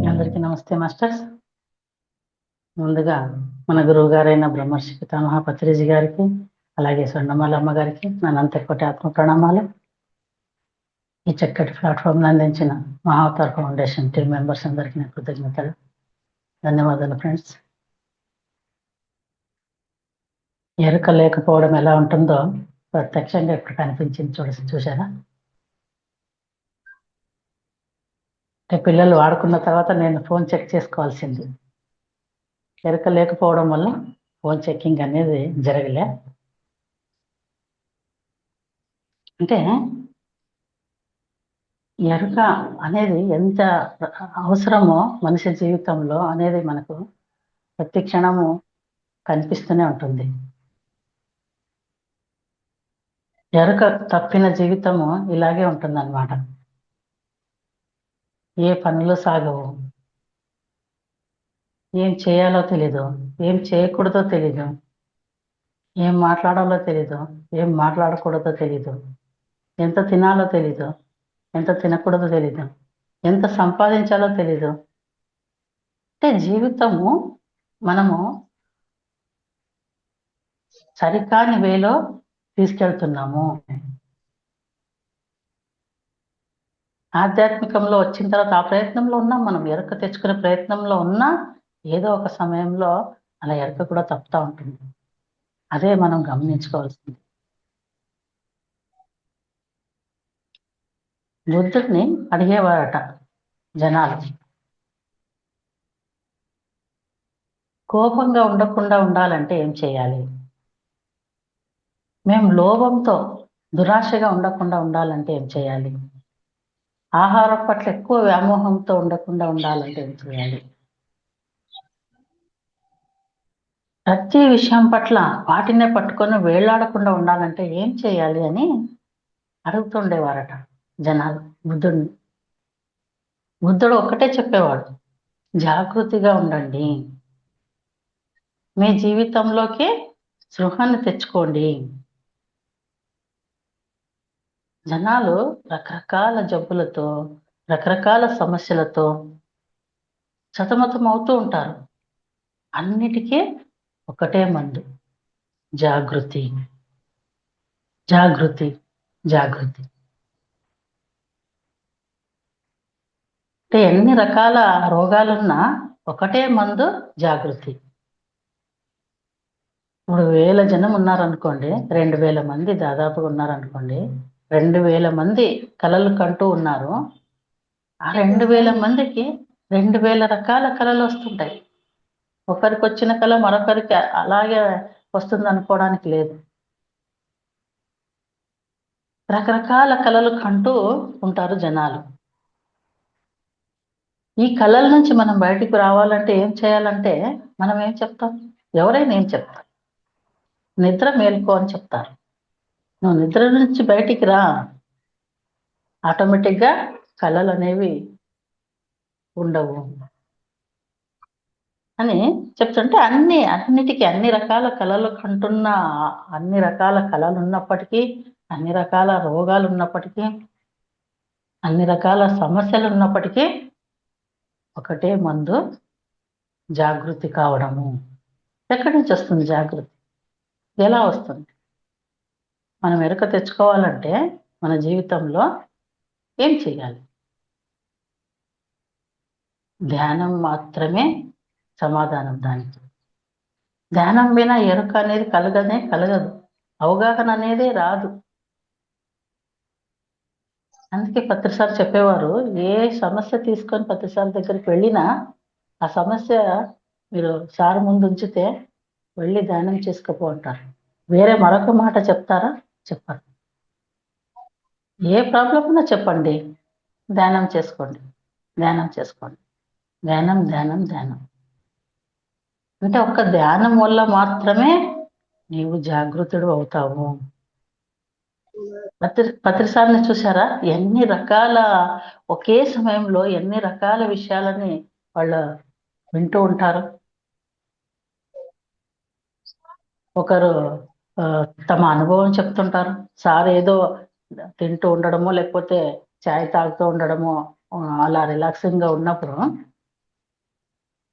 అందరికీ నమస్తే మాస్టర్స్. ముందుగా మన గురువు గారైన బ్రహ్మర్షి పితామహ పత్రిజీ గారికి, అలాగే స్వర్ణమాలమ్మ గారికి నా నంతకోటి ఆత్మ ప్రణామాలు. ఈ చక్కటి ప్లాట్ఫామ్ అందించిన మహావతార్ ఫౌండేషన్ టీం మెంబర్స్ అందరికీ నా కృతజ్ఞతలు, ధన్యవాదాలు. ఫ్రెండ్స్, ఎరుక లేకపోవడం ఎలా ఉంటుందో ప్రత్యక్షంగా ఇప్పుడు కనిపించింది. చూసారా? అంటే పిల్లలు వాడుకున్న తర్వాత నేను ఫోన్ చెక్ చేసుకోవాల్సింది. ఎరుక లేకపోవడం వల్ల ఫోన్ చెక్కింగ్ అనేది జరగలే. అంటే ఎరుక అనేది ఎంత అవసరమో మనిషి జీవితంలో అనేది మనకు ప్రతి క్షణము కనిపిస్తూనే ఉంటుంది. ఎరుక తప్పిన జీవితము ఇలాగే ఉంటుందన్నమాట. ఏ పనులు సాగవు, ఏం చేయాలో తెలీదు, ఏం చేయకూడదో తెలీదు, ఏం మాట్లాడాలో తెలీదు, ఏం మాట్లాడకూడదో తెలీదు, ఎంత తినాలో తెలీదు, ఎంత తినకూడదో తెలీదు, ఎంత సంపాదించాలో తెలీదు. అంటే జీవితము మనము సరికాని వేలో తీసుకెళ్తున్నాము. ఆధ్యాత్మికంలో వచ్చిన తర్వాత ఆ ప్రయత్నంలో ఉన్నాం మనం, ఎరుక తెచ్చుకునే ప్రయత్నంలో ఉన్నా ఏదో ఒక సమయంలో అలా ఎరుక కూడా తప్పుతూ ఉంటుంది. అదే మనం గమనించుకోవాల్సింది. బుద్ధుడిని అడిగేవారట జనాలు, కోపంగా ఉండకుండా ఉండాలంటే ఏం చేయాలి? మేము లోభంతో దురాశగా ఉండకుండా ఉండాలంటే ఏం చేయాలి? ఆహారం పట్ల ఎక్కువ వ్యామోహంతో ఉండకుండా ఉండాలంటే ఏం చేయాలి? ప్రతి విషయం పట్ల వాటినే పట్టుకొని వేళ్లాడకుండా ఉండాలంటే ఏం చేయాలి అని అడుగుతుండేవారట జనాలు బుద్ధుడిని. బుద్ధుడు ఒక్కటే చెప్పేవాడు, జాగృతిగా ఉండండి, మీ జీవితంలోకి స్పృహను తెచ్చుకోండి. జనాలు రకరకాల జబ్బులతో, రకరకాల సమస్యలతో సతమతం అవుతూ ఉంటారు. అన్నిటికీ ఒకటే మందు, జాగృతి, జాగృతి, జాగృతి. అంటే ఎన్ని రకాల రోగాలున్నా ఒకటే మందు, జాగృతి. ఇప్పుడు 1000 జనం ఉన్నారనుకోండి, 2000 మంది దాదాపుగా ఉన్నారనుకోండి, 2000 మంది కలలు కంటూ ఉన్నారు. ఆ 2000 మందికి 2000 రకాల కళలు వస్తుంటాయి. ఒకరికి వచ్చిన కళ మరొకరికి అలాగే వస్తుంది అనుకోవడానికి లేదు. రకరకాల కళలు కంటూ ఉంటారు జనాలు. ఈ కళల నుంచి మనం బయటికి రావాలంటే ఏం చేయాలంటే మనం ఏం చెప్తాం? ఎవరైనా ఏం చెప్తారు? నిద్ర మేల్కో అని చెప్తారు. నువ్వు నిద్ర నుంచి బయటికి రా, ఆటోమేటిక్గా కళలు అనేవి ఉండవు అని చెప్తుంటే అన్నిటికీ అన్ని రకాల కళలు కంటున్న, అన్ని రకాల కళలు ఉన్నప్పటికీ, అన్ని రకాల రోగాలు ఉన్నప్పటికీ, అన్ని రకాల సమస్యలు ఉన్నప్పటికీ ఒకటే మందు, జాగృతి కావడము. ఎక్కడి నుంచి వస్తుంది జాగృతి? ఎలా వస్తుంది? మనం ఎరుక తెచ్చుకోవాలంటే మన జీవితంలో ఏం చేయాలి? ధ్యానం మాత్రమే సమాధానం దానికి. ధ్యానం వినా ఎరుక అనేది కలగదు, అవగాహన అనేదే రాదు. అందుకే పత్రిసారి చెప్పేవారు, ఏ సమస్య తీసుకొని పత్రిసారి దగ్గరికి వెళ్ళినా ఆ సమస్య మీరు సార్ ముందు ఉంచితే వెళ్ళి ధ్యానం చేసుకోపో అంటారు. వేరే మరొక మాట చెప్తారా? చెప్పరు. ఏ ప్రాబ్లం ఉన్నా చెప్పండి, ధ్యానం చేసుకోండి, ధ్యానం చేసుకోండి, ధ్యానం, ధ్యానం, ధ్యానం. అంటే ఒక్క ధ్యానం వల్ల మాత్రమే నీవు జాగృతుడు అవుతావు. పత్రిసారిని చూసారా? ఎన్ని రకాల, ఒకే సమయంలో ఎన్ని రకాల విషయాలని వాళ్ళు వింటూ ఉంటారు. ఒకరు తమ అనుభవం చెప్తుంటారు. సార్ ఏదో తింటూ ఉండడమో లేకపోతే చాయ్ తాగుతూ ఉండడమో అలా రిలాక్సింగ్ గా ఉన్నప్పుడు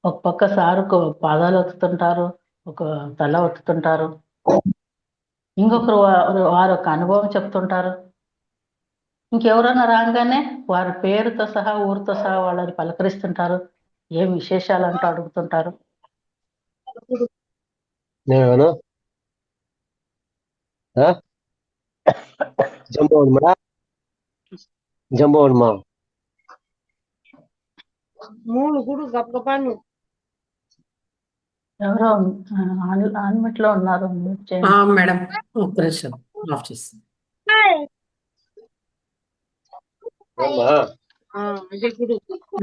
ఒక పక్క సారుకు పాదాలు ఒత్తుతుంటారు, ఒక తల ఒత్తుతుంటారు, ఇంకొకరు వారు ఒక అనుభవం చెప్తుంటారు. ఇంకెవరన్నా రాగానే వారి పేరుతో సహా ఊరితో సహా వాళ్ళని పలకరిస్తుంటారు. ఏం విశేషాలు అంటూ అడుగుతుంటారు. ఎవరో ఆన్మిట్ లో ఉన్నారు. మేడం ఒక్క నిమిషం ఆఫ్ చేసి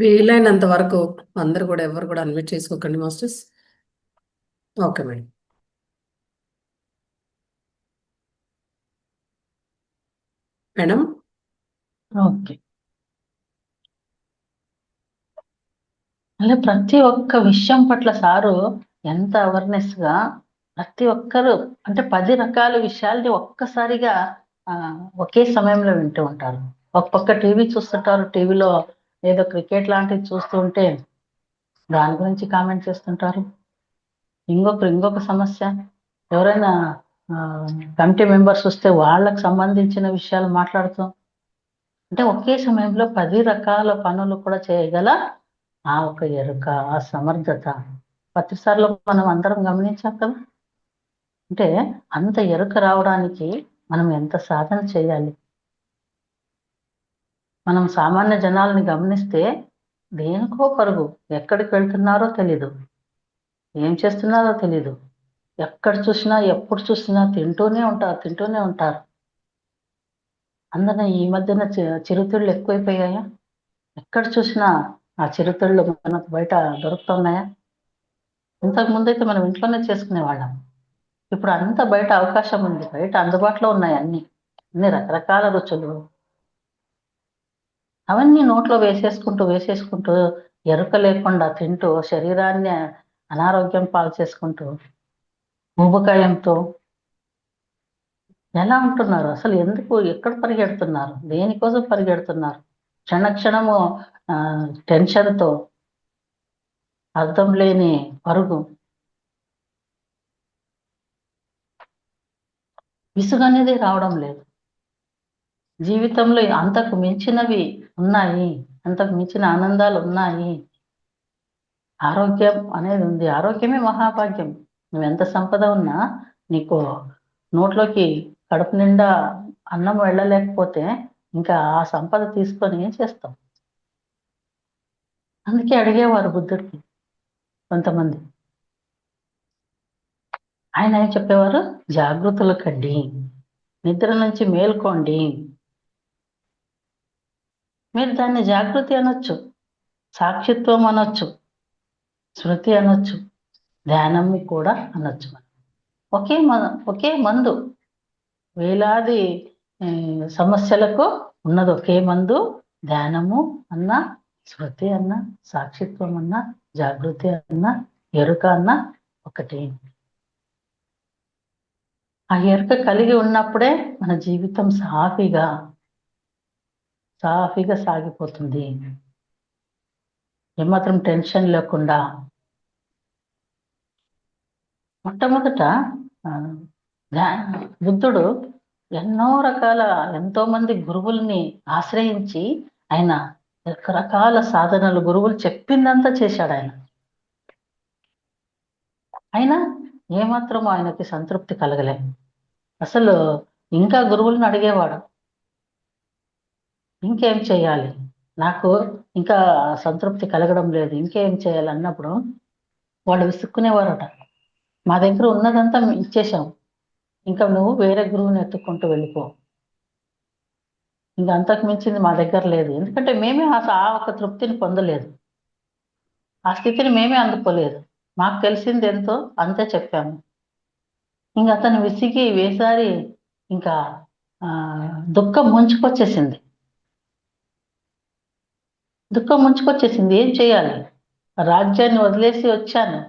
వీలైనంత వరకు అందరు కూడా ఎవరు కూడా అన్మిట్ చేసుకోకండి masters. Okay madam. Madam okay. అలా ప్రతి ఒక్క విషయం పట్ల సారు ఎంత అవేర్నెస్ గా ప్రతి ఒక్కరు అంటే 10 రకాల విషయాల్ని ఒక్కసారిగా ఒకే సమయంలో వింటూ ఉంటారు. ఒక పక్క టీవీ చూస్తుంటారు. టీవీలో ఏదో క్రికెట్ లాంటివి చూస్తూ ఉంటే దాని గురించి కామెంట్ చేస్తుంటారు. ఇంకొక సమస్య ఎవరైనా కమిటీ మెంబర్స్ వస్తే వాళ్ళకు సంబంధించిన విషయాలు మాట్లాడుతాం. అంటే ఒకే సమయంలో 10 రకాల పనులు కూడా చేయగల ఆ ఒక ఎరుక, ఆ సమర్థత ప్రతిసార్లు మనం అందరం గమనించాం కదా. అంటే అంత ఎరుక రావడానికి మనం ఎంత సాధన చేయాలి. మనం సామాన్య జనాల్ని గమనిస్తే దేనికో పరుగు, ఎక్కడికి వెళ్తున్నారో తెలీదు, ఏం చేస్తున్నారో తెలీదు, ఎక్కడ చూసినా ఎప్పుడు చూసినా తింటూనే ఉంటారు. అందున ఈ మధ్యన చిరుతిళ్ళు ఎక్కువైపోయాయా? ఎక్కడ చూసినా ఆ చిరుతిళ్ళు మనకు బయట దొరుకుతున్నాయా? ఇంతకు ముందైతే మనం ఇంట్లోనే చేసుకునేవాళ్ళం. ఇప్పుడు అంత బయట అవకాశం ఉంది, బయట అందుబాటులో ఉన్నాయి అన్ని రకరకాల రుచులు. అవన్నీ నోట్లో వేసేసుకుంటూ ఎరుక లేకుండా తింటూ శరీరాన్ని అనారోగ్యం పాలు చేసుకుంటూ ఊబకాయంతో ఎలా ఉంటున్నారు? అసలు ఎందుకు, ఎక్కడ పరిగెడుతున్నారు, దేనికోసం పరిగెడుతున్నారు? క్షణము టెన్షన్తో అర్థం లేని పరుగు, విసుగు అనేది రావడం లేదు. జీవితంలో అంతకు మించినవి ఉన్నాయి, అంతకు మించిన ఆనందాలు ఉన్నాయి. ఆరోగ్యం అనేది ఉంది. ఆరోగ్యమే మహాభాగ్యం. నువ్వు ఎంత సంపద ఉన్నా నీకు నోట్లోకి కడుపు నిండా అన్నం వెళ్ళలేకపోతే ఇంకా ఆ సంపద తీసుకొని ఏం చేస్తాం? అందుకే అడిగేవారు బుద్ధుడికి కొంతమంది. ఆయన ఏం చెప్పేవారు? జాగృతులు కండి, నిద్ర నుంచి మేల్కోండి. మీరు దాన్ని జాగృతి అనొచ్చు, సాక్షిత్వం అనొచ్చు, శృతి అనొచ్చు, ధ్యానం కూడా అనొచ్చు. ఒకే మందు, వేలాది సమస్యలకు ఉన్నది ఒకే మందు. ధ్యానము అన్నా, శృతి అన్నా, సాక్షిత్వం అన్నా, జాగృతి అన్నా, ఎరుక అన్నా ఒకటి. ఆ ఎరుక కలిగి ఉన్నప్పుడే మన జీవితం సాఫీగా సాగిపోతుంది. ఏమాత్రం టెన్షన్ లేకుండా. మొట్టమొదట బుద్ధుడు ఎంతో మంది గురువుల్ని ఆశ్రయించి ఆయన రకరకాల సాధనలు గురువులు చెప్పిందంతా చేశాడు. అయినా ఏమాత్రం ఆయనకి సంతృప్తి కలగలే. అసలు ఇంకా గురువులను అడిగేవాడు, ఇంకేం చేయాలి, నాకు ఇంకా సంతృప్తి కలగడం లేదు, ఇంకేం చేయాలి అన్నప్పుడు వాళ్ళు విసుక్కునేవారట. మా దగ్గర ఉన్నదంతా ఇచ్చేసాం, ఇంకా నువ్వు వేరే గురువుని ఎత్తుక్కుంటూ వెళ్ళిపో, ఇంకా అంతకు మించింది మా దగ్గర లేదు. ఎందుకంటే మేమే ఆ ఒక తృప్తిని పొందలేదు, ఆ స్థితిని మేమే అందుకోలేదు. మాకు తెలిసింది ఎంతో అంతే చెప్పాము. ఇంకా అతను విసిగి వేసారి ఇంకా దుఃఖం ముంచుకొచ్చేసింది. ఏం చేయాలి? రాజ్యాన్ని వదిలేసి వచ్చాను,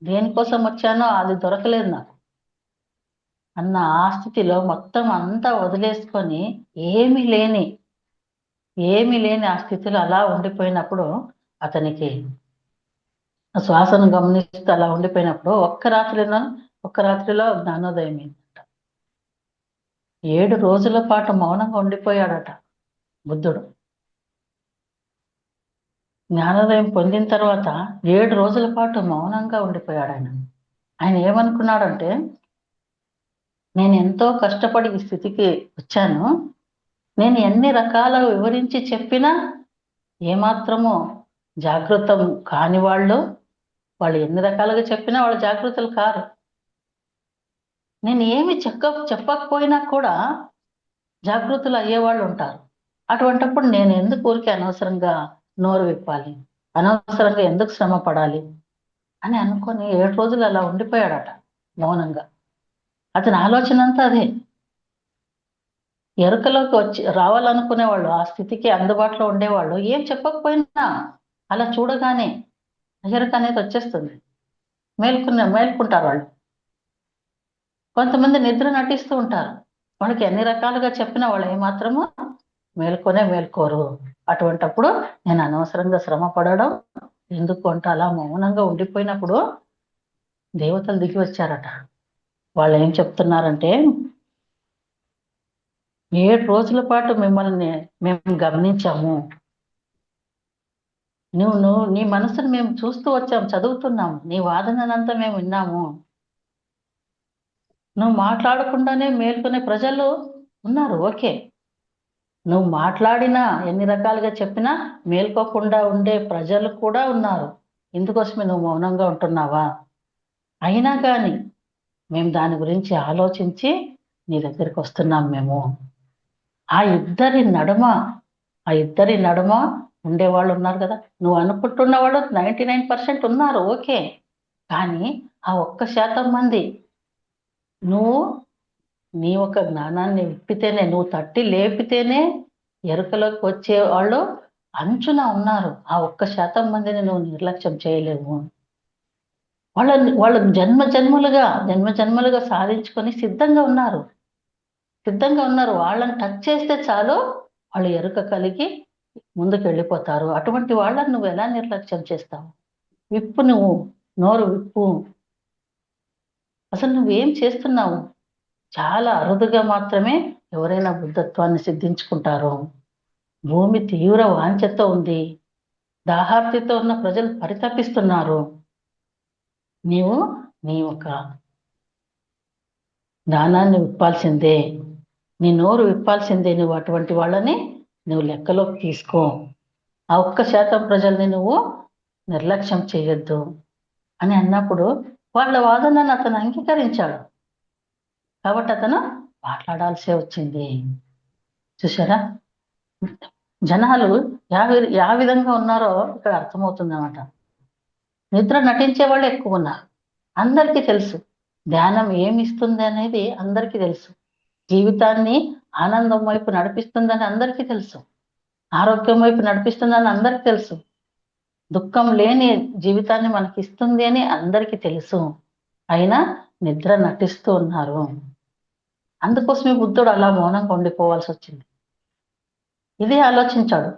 దేనికోసం వచ్చానో అది దొరకలేదు నాకు. అన్న ఆ స్థితిలో మొత్తం అంతా వదిలేసుకొని ఏమీ లేని ఆ స్థితిలో అలా ఉండిపోయినప్పుడు అతనికి ఆ శ్వాసను గమనిస్తూ అలా ఉండిపోయినప్పుడు ఒక్క రాత్రిలో జ్ఞానోదయం అయిందట. 7 రోజుల పాటు మౌనంగా ఉండిపోయాడట బుద్ధుడు. జ్ఞానోదయం పొందిన తర్వాత 7 రోజుల పాటు మౌనంగా ఉండిపోయాడు ఆయన. ఆయన ఏమనుకున్నాడంటే, నేను ఎంతో కష్టపడి ఈ స్థితికి వచ్చాను. నేను ఎన్ని రకాల వివరించి చెప్పినా ఏమాత్రము జాగృతం కాని వాళ్ళు ఎన్ని రకాలుగా చెప్పినా వాళ్ళు జాగృతులు కారు. నేను ఏమి చెప్పకపోయినా కూడా జాగృతులు అయ్యేవాళ్ళు ఉంటారు. అటువంటప్పుడు నేను ఎందుకు ఊరికే అనవసరంగా నోరు విప్పాలి, అనవసరంగా ఎందుకు శ్రమ పడాలి అని అనుకొని 7 రోజులు అలా ఉండిపోయాడట మౌనంగా. అతని ఆలోచన అంతా అదే. ఎరుకలోకి వచ్చి రావాలనుకునేవాళ్ళు, ఆ స్థితికి అందుబాటులో ఉండేవాళ్ళు ఏం చెప్పకపోయినా అలా చూడగానే ఎరుక అనేది వచ్చేస్తుంది. మేల్కుంటారు వాళ్ళు. కొంతమంది నిద్ర నటిస్తూ ఉంటారు. వాళ్ళకి ఎన్ని రకాలుగా చెప్పినా వాళ్ళు ఏమాత్రము మేల్కోరు. అటువంటప్పుడు నేను అనవసరంగా శ్రమ పడడం ఎందుకు అంటే అలా మౌనంగా ఉండిపోయినప్పుడు దేవతలు దిగి వచ్చారట. వాళ్ళు ఏం చెప్తున్నారంటే, 7 రోజుల పాటు మిమ్మల్ని మేము గమనించాము. నువ్వు నీ మనసును మేము చూస్తూ వచ్చాం, చదువుతున్నాము, నీ వాదననంతా మేము విన్నాము. నువ్వు మాట్లాడకుండానే మేల్కొనే ప్రజలు ఉన్నారు, ఓకే. నువ్వు మాట్లాడినా ఎన్ని రకాలుగా చెప్పినా మేల్కోకుండా ఉండే ప్రజలు కూడా ఉన్నారు. ఇందుకోసమే నువ్వు మౌనంగా ఉంటున్నావా? అయినా కానీ మేము దాని గురించి ఆలోచించి నీ దగ్గరికి వస్తున్నాం మేము. ఆ ఇద్దరి నడుమ ఉండేవాళ్ళు ఉన్నారు కదా. నువ్వు అనుకుంటున్న వాళ్ళు 99% ఉన్నారు, ఓకే. కానీ ఆ 1% మంది నువ్వు నీ ఒక జ్ఞానాన్ని విప్పితేనే, నువ్వు తట్టి లేపితేనే ఎరుకలోకి వచ్చే వాళ్ళు అంచున ఉన్నారు. ఆ 1% మందిని నువ్వు నిర్లక్ష్యం చేయలేవు. వాళ్ళు జన్మ జన్మలుగా సాధించుకొని సిద్ధంగా ఉన్నారు. వాళ్ళని టచ్ చేస్తే చాలు వాళ్ళు ఎరుక కలిగి ముందుకు వెళ్ళిపోతారు. అటువంటి వాళ్ళని నువ్వు ఎలా నిర్లక్ష్యం చేస్తావు? నువ్వు నోరు విప్పు. అసలు నువ్వేం చేస్తున్నావు? చాలా అరుదుగా మాత్రమే ఎవరైనా బుద్ధత్వాన్ని సిద్ధించుకుంటారు. భూమి తీవ్ర వాంఛతో ఉంది. దాహార్తితో ఉన్న ప్రజలు పరితపిస్తున్నారు. నీవు నీ ఒక జ్ఞానాన్ని విప్పాల్సిందే, నీ నోరు విప్పాల్సిందే. నువ్వు అటువంటి వాళ్ళని నువ్వు లెక్కలోకి తీసుకో. ఆ 1% ప్రజల్ని నువ్వు నిర్లక్ష్యం చేయొద్దు అని అన్నప్పుడు వాళ్ళ వాదనను అతను అంగీకరించాడు. కాబట్టి అతను మాట్లాడాల్సే వచ్చింది. చూసారా, జనాలు యా విధంగా ఉన్నారో ఇక్కడ అర్థమవుతుంది అన్నమాట. నిద్ర నటించే వాళ్ళు ఎక్కువ ఉన్నారు. అందరికీ తెలుసు ధ్యానం ఏమి ఇస్తుంది అనేది అందరికీ తెలుసు. జీవితాన్ని ఆనందం వైపు నడిపిస్తుందని అందరికీ తెలుసు. ఆరోగ్యం వైపు నడిపిస్తుందని అందరికీ తెలుసు. దుఃఖం లేని జీవితాన్ని మనకి ఇస్తుంది అని అందరికీ తెలుసు. అయినా నిద్ర నటిస్తూ ఉన్నారు. అందుకోసమే బుద్ధుడు అలా మౌనంగా ఉండిపోవాల్సి వచ్చింది. ఇదే ఆలోచించాడు.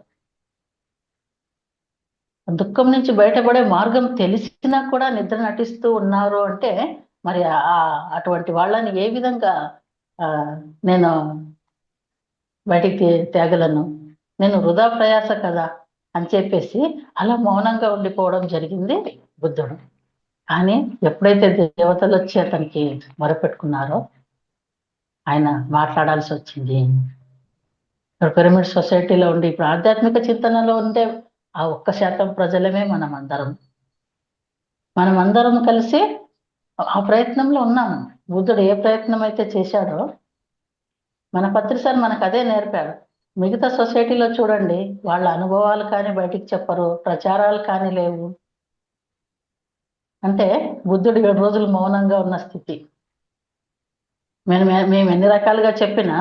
దుఃఖం నుంచి బయటపడే మార్గం తెలిసినా కూడా నిద్ర నటిస్తూ ఉన్నారు అంటే మరి అటువంటి వాళ్ళని ఏ విధంగా నేను బయటికి తేగలను? నేను వృధా ప్రయాస కదా అని చెప్పేసి అలా మౌనంగా ఉండిపోవడం జరిగింది బుద్ధుడు. కానీ ఎప్పుడైతే దేవతలు వచ్చి అతనికి మొరపెట్టుకున్నారో ఆయన మాట్లాడాల్సి వచ్చింది. ఇక్కడ పిరమిడ్ సొసైటీలో ఉండి ఇప్పుడు ఆధ్యాత్మిక చింతనలో ఉండే ఆ 1% ప్రజలమే మనమందరం కలిసి ఆ ప్రయత్నంలో ఉన్నాము. బుద్ధుడు ఏ ప్రయత్నం అయితే చేశాడో మన పత్రిసారి మనకు అదే నేర్పాడు. మిగతా సొసైటీలో చూడండి, వాళ్ళ అనుభవాలు కానీ బయటికి చెప్పరు, ప్రచారాలు కానీ లేవు. అంటే బుద్ధుడు 7 రోజులు మౌనంగా ఉన్న స్థితి. మేము ఎన్ని రకాలుగా చెప్పినా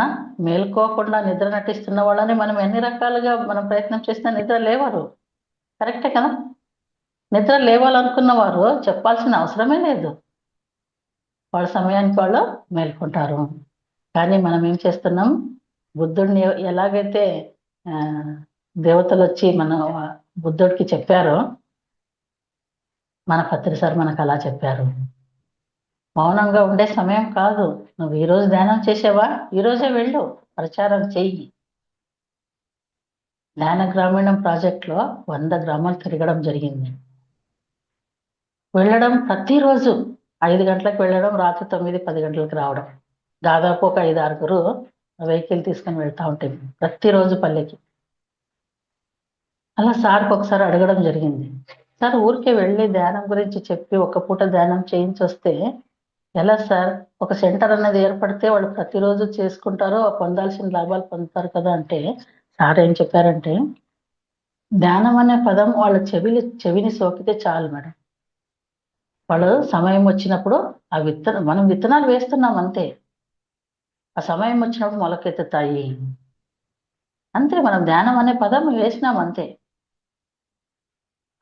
మేల్కోకుండా నిద్ర నటిస్తున్న వాళ్ళని మనం ఎన్ని రకాలుగా మనం ప్రయత్నం చేసినా నిద్ర లేవరు. కరెక్టే కదా? నిద్ర లేవాలనుకున్న వారు చెప్పాల్సిన అవసరమే లేదు. వాళ్ళ సమయానికి వాళ్ళు మేల్కొంటారు. కానీ మనం ఏం చేస్తున్నాం, బుద్ధుడిని ఎలాగైతే దేవతలు వచ్చి మన బుద్ధుడికి చెప్పారో, మన పత్రి సార్ మనకు అలా చెప్పారు. మౌనంగా ఉండే సమయం కాదు. నువ్వు ఈరోజు ధ్యానం చేసావా, ఈరోజే వెళ్ళు, ప్రచారం చెయ్యి. ధ్యాన గ్రామీణం ప్రాజెక్ట్లో 100 గ్రామాలు తిరగడం జరిగింది. వెళ్ళడం ప్రతిరోజు 5 గంటలకు వెళ్ళడం, రాత్రి 9, 10 గంటలకు రావడం. దాదాపు ఒక 5-6 వెహికల్ తీసుకొని వెళ్తా ఉంటాం ప్రతిరోజు పల్లెకి. అలా సార్కి ఒకసారి అడగడం జరిగింది, సార్ ఊరికే వెళ్ళి ధ్యానం గురించి చెప్పి ఒక్క పూట ధ్యానం చేయించి వస్తే ఎలా సార్, ఒక సెంటర్ అనేది ఏర్పడితే వాళ్ళు ప్రతిరోజు చేసుకుంటారో పొందాల్సిన లాభాలు పొందుతారు కదా అంటే, సార్ ఏం చెప్పారంటే, ధ్యానం అనే పదం వాళ్ళ చెవిని సోకితే చాలు మేడం. వాళ్ళు సమయం వచ్చినప్పుడు ఆ మనం విత్తనాలు వేస్తున్నాం అంతే. ఆ సమయం వచ్చినప్పుడు మొలకెత్తుతాయి అంతే. మనం ధ్యానం అనే పదం వేసినాం అంతే.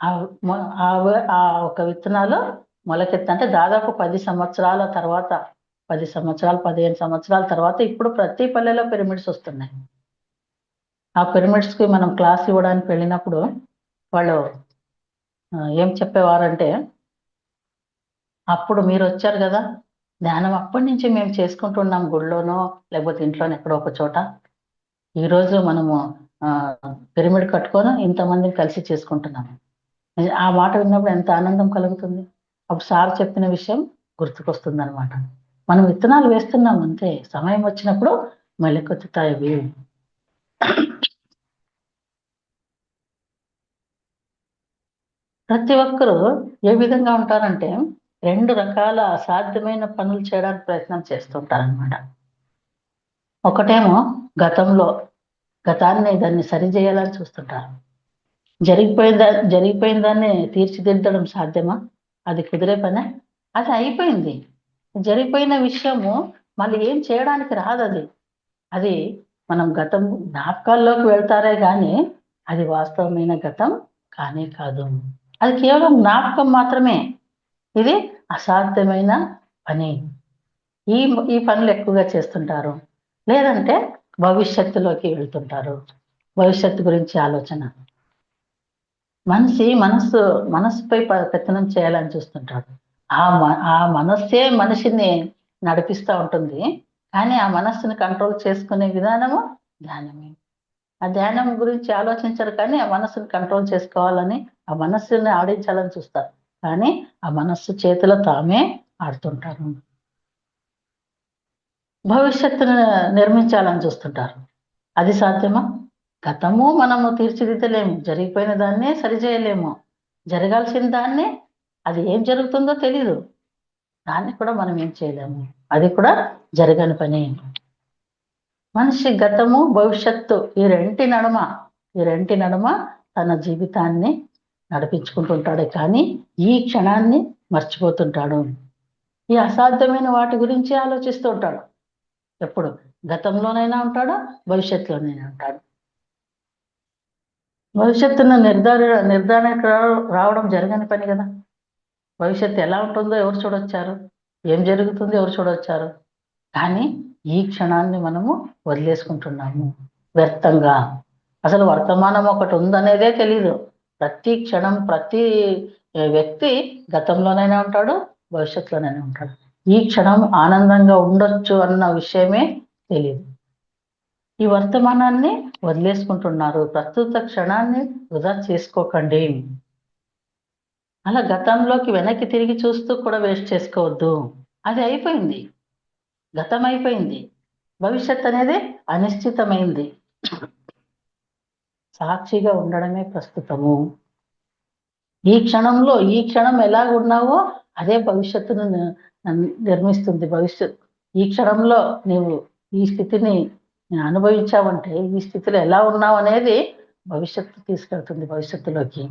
ఆ ఒక విత్తనాలు మొలకెత్తంటే దాదాపు 10 సంవత్సరాల తర్వాత, 10 సంవత్సరాలు 15 సంవత్సరాల తర్వాత ఇప్పుడు ప్రతి పల్లెలో పిరమిడ్స్ వస్తున్నాయి. ఆ పిరమిడ్స్ కి మనం క్లాస్ ఇవ్వడానికి వెళ్ళినప్పుడు వాళ్ళు ఏం చెప్పేవారంటే, అప్పుడు మీరు వచ్చారు కదా ధ్యానం, అప్పటి నుంచి మేము చేసుకుంటున్నాం గుళ్ళోనో లేకపోతే ఇంట్లోనో ఎక్కడో ఒక చోట. ఈరోజు మనము పిరమిడ్ కట్టుకొని ఇంతమందిని కలిసి చేసుకుంటున్నాము. ఆ మాట విన్నప్పుడు ఎంత ఆనందం కలుగుతుంది. అప్పుడు సార్ చెప్పిన విషయం గుర్తుకొస్తుంది అనమాట. మనం విత్తనాలు వేస్తున్నాం అంతే, సమయం వచ్చినప్పుడు మొలకెత్తుతాయి. ప్రతి ఒక్కరూ ఏ విధంగా ఉంటారంటే 2 రకాల అసాధ్యమైన పనులు చేయడానికి ప్రయత్నం చేస్తుంటారనమాట. ఒకటేమో గతాన్ని దాన్ని సరిచేయాలని చూస్తుంటారు. జరిగిపోయిన దాన్ని తీర్చిదిద్దడం సాధ్యమా? అది కుదిరే పనే? అది అయిపోయింది. జరిగిపోయిన విషయము మళ్ళీ ఏం చేయడానికి రాదది. అది మనం గతం జ్ఞాపకాల్లోకి వెళ్తారే గాని అది వాస్తవమైన గతం కానే కాదు. అది కేవలం జ్ఞాపకం మాత్రమే. ఇది అసాధ్యమైన పని. ఈ ఈ పనులు ఎక్కువగా చేస్తుంటారు. లేదంటే భవిష్యత్తులోకి వెళ్తుంటారు. భవిష్యత్తు గురించి ఆలోచన. మనస్సుపై పెత్తనం చేయాలని చూస్తుంటాడు. ఆ మనస్సే మనిషిని నడిపిస్తూ ఉంటుంది. కానీ ఆ మనస్సుని కంట్రోల్ చేసుకునే విధానము ధ్యానమే. ఆ ధ్యానం గురించి ఆలోచించరు కానీ ఆ మనస్సుని కంట్రోల్ చేసుకోవాలని, ఆ మనస్సుని ఆడించాలని చూస్తారు. కానీ ఆ మనస్సు చేతిలో తామే ఆడుతుంటారు. భవిష్యత్తును నిర్మించాలని చూస్తుంటారు. అది సాధ్యమా? గతము మనము తీర్చిదిద్దలేము. జరిగిపోయిన దాన్నే సరిచేయలేము. జరగాల్సిన దాన్నే, అది ఏం జరుగుతుందో తెలీదు. దాన్ని కూడా మనం ఏం చేయలేము. అది కూడా జరగని పని. మనిషి గతము, భవిష్యత్తు ఈ రెంటి నడుమ తన జీవితాన్ని నడిపించుకుంటుంటాడే కానీ ఈ క్షణాన్ని మర్చిపోతుంటాడు. ఈ అసాధ్యమైన వాటి గురించి ఆలోచిస్తూ ఉంటాడు. ఎప్పుడు గతంలోనైనా ఉంటాడు, భవిష్యత్తులోనైనా ఉంటాడు. భవిష్యత్తును నిర్ధారణకు రావడం జరగని పని కదా. భవిష్యత్తు ఎలా ఉంటుందో ఎవరు చూడొచ్చారు? ఏం జరుగుతుందో ఎవరు చూడొచ్చారు? కానీ ఈ క్షణాన్ని మనము వదిలేసుకుంటున్నాము వ్యర్థంగా. అసలు వర్తమానం ఒకటి ఉందనేదే తెలీదు. ప్రతి క్షణం ప్రతి వ్యక్తి గతంలోనైనా ఉంటాడు, భవిష్యత్తులోనైనా ఉంటాడు. ఈ క్షణం ఆనందంగా ఉండొచ్చు అన్న విషయమే తెలియదు. ఈ వర్తమానాన్ని వదిలేసుకుంటున్నారు. ప్రస్తుత క్షణాన్ని వృధా చేసుకోకండి. అలా గతంలోకి వెనక్కి తిరిగి చూస్తూ కూడా వేస్ట్ చేసుకోవద్దు. అది అయిపోయింది, గతం అయిపోయింది. భవిష్యత్ అనేది అనిశ్చితమైంది. సాక్షిగా ఉండడమే ప్రస్తుతము. ఈ క్షణం ఎలాగ ఉన్నావో అదే భవిష్యత్తును నిర్మిస్తుంది. ఈ క్షణంలో నీవు ఈ స్థితిని అనుభవించావంటే ఈ స్థితిలో ఎలా ఉన్నావు అనేది భవిష్యత్తు తీసుకెళ్తుంది భవిష్యత్తులోకి.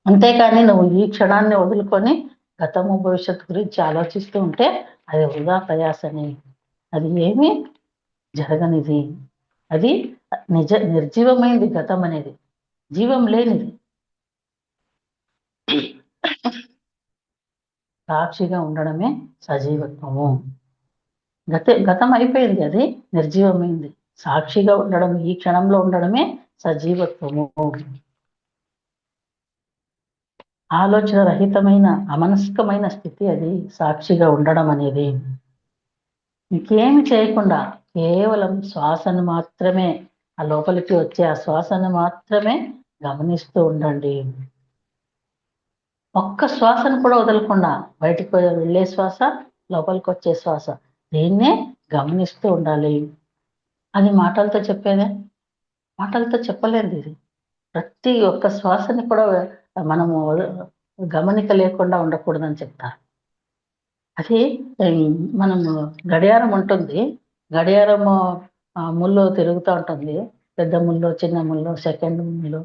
అంతేకాని నువ్వు ఈ క్షణాన్ని వదులుకొని గతము భవిష్యత్తు గురించి ఆలోచిస్తూ ఉంటే అది వృధా ప్రయాసని. అది ఏమీ జరగనిది. అది నిర్జీవమైంది. గతం అనేది జీవం లేనిది. సాక్షిగా ఉండడమే సజీవత్వము. గతం అయిపోయింది, అది నిర్జీవమైంది. సాక్షిగా ఉండడం, ఈ క్షణంలో ఉండడమే సజీవత్వము. ఆలోచన రహితమైన అమనస్కమైన స్థితి అది సాక్షిగా ఉండడం అనేది. ఇంకేమి చేయకుండా కేవలం శ్వాసను మాత్రమే, ఆ లోపలికి వచ్చే ఆ శ్వాసను మాత్రమే గమనిస్తూ ఉండండి. ఒక్క శ్వాసను కూడా వదలకుండా, బయటికి వెళ్ళే శ్వాస, లోపలికి వచ్చే శ్వాస, దీన్నే గమనిస్తూ ఉండాలి. అది మాటలతో చెప్పేదే, మాటలతో చెప్పలేదు ఇది. ప్రతి ఒక్క శ్వాసని కూడా మనము గమనిక లేకుండా ఉండకూడదని చెప్తారు. అది మనము గడియారం ఉంటుంది, గడియారము ముళ్ళు తిరుగుతూ ఉంటుంది, పెద్ద ముళ్ళు, చిన్న ముళ్ళు, సెకండ్ ముళ్ళు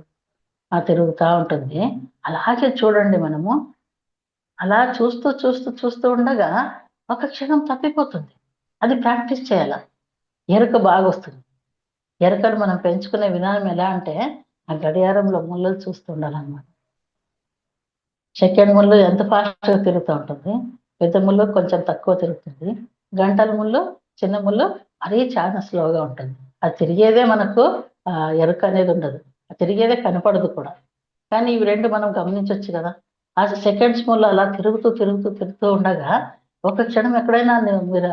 తిరుగుతూ ఉంటుంది. అలాగే చూడండి, మనము అలా చూస్తూ చూస్తూ చూస్తూ ఉండగా ఒక క్షణం తప్పిపోతుంది. అది ప్రాక్టీస్ చేయాల, ఎరుక బాగా వస్తుంది. ఎరుకను మనం పెంచుకునే విధానం ఎలా అంటే, ఆ గడియారంలో ముళ్ళలు చూస్తూ ఉండాలన్నమాట. సెకండ్ ముళ్ళు ఎంత ఫాస్ట్గా తిరుగుతూ ఉంటుంది, పెద్ద ముళ్ళు కొంచెం తక్కువ తిరుగుతుంది, గంటల ముళ్ళు, చిన్న ముళ్ళు మరీ చాలా స్లోగా ఉంటుంది. అది తిరిగేదే మనకు ఎరుక అనేది ఉండదు, అది తిరిగేదే కనపడదు కూడా. కానీ ఇవి రెండు మనం గమనించవచ్చు కదా. ఆ సెకండ్స్ ముళ్ళు అలా తిరుగుతూ తిరుగుతూ తిరుగుతూ ఉండగా ఒక క్షణం ఎక్కడైనా మీరు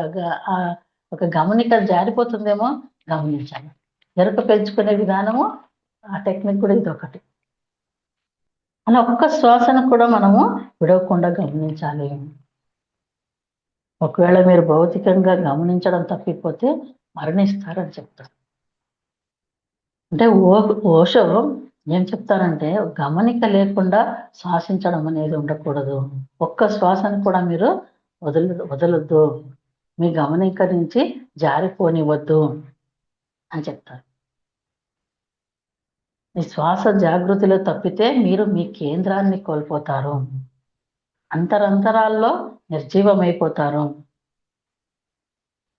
ఒక గమనిక జారిపోతుందేమో గమనించాలి. ఎరుక పెంచుకునే విధానము, ఆ టెక్నిక్ కూడా ఇది ఒకటి. అలా ఒక్క శ్వాసను కూడా మనము విడవకుండా గమనించాలి. ఒకవేళ మీరు భౌతికంగా గమనించడం తప్పిపోతే మరణిస్తారని చెప్తారు. అంటే ఓషో ఏం చెప్తారంటే, గమనిక లేకుండా శ్వాసించడం అనేది ఉండకూడదు. ఒక్క శ్వాసను కూడా మీరు వదలొద్దు, మీ గమనిక నుంచి జారిపోనివ్వద్దు అని చెప్తారు. ఈ శ్వాస జాగృతిలో తప్పితే మీరు మీ కేంద్రాన్ని కోల్పోతారు, అంతరంతరాల్లో నిర్జీవమైపోతారు.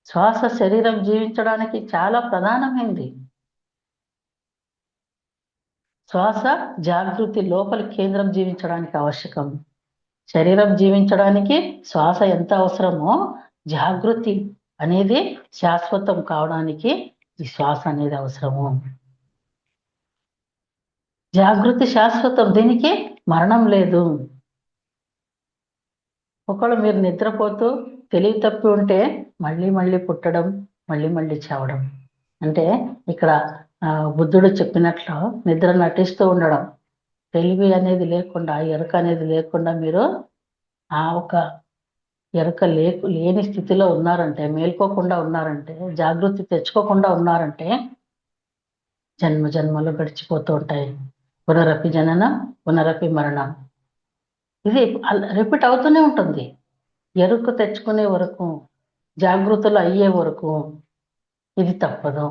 శ్వాస శరీరం జీవించడానికి చాలా ప్రధానమైంది. శ్వాస జాగృతి లోపలి కేంద్రం జీవించడానికి ఆవశ్యకం. శరీరం జీవించడానికి శ్వాస ఎంత అవసరమో, జాగృతి అనేది శాశ్వతం కావడానికి ఈ శ్వాస అనేది అవసరము. జాగృతి శాశ్వతం, దీనికి మరణం లేదు. ఒకవేళ మీరు నిద్రపోతూ తెలివి తప్పి ఉంటే మళ్ళీ మళ్ళీ పుట్టడం, మళ్ళీ మళ్ళీ చావడం. అంటే ఇక్కడ బుద్ధుడు చెప్పినట్లు నిద్ర నటిస్తూ ఉండడం, తెలివి అనేది లేకుండా, ఎరుక అనేది లేకుండా మీరు ఒక ఎరుక లేని స్థితిలో ఉన్నారంటే, మేల్కోకుండా ఉన్నారంటే, జాగృతి తెచ్చుకోకుండా ఉన్నారంటే జన్మ జన్మలు గడిచిపోతూ ఉంటాయి. పునరపి జననం, పునరపి మరణం, ఇది రిపీట్ అవుతూనే ఉంటుంది. ఎరుక తెచ్చుకునే వరకు, జాగృతులు అయ్యే వరకు ఇది తప్పదు.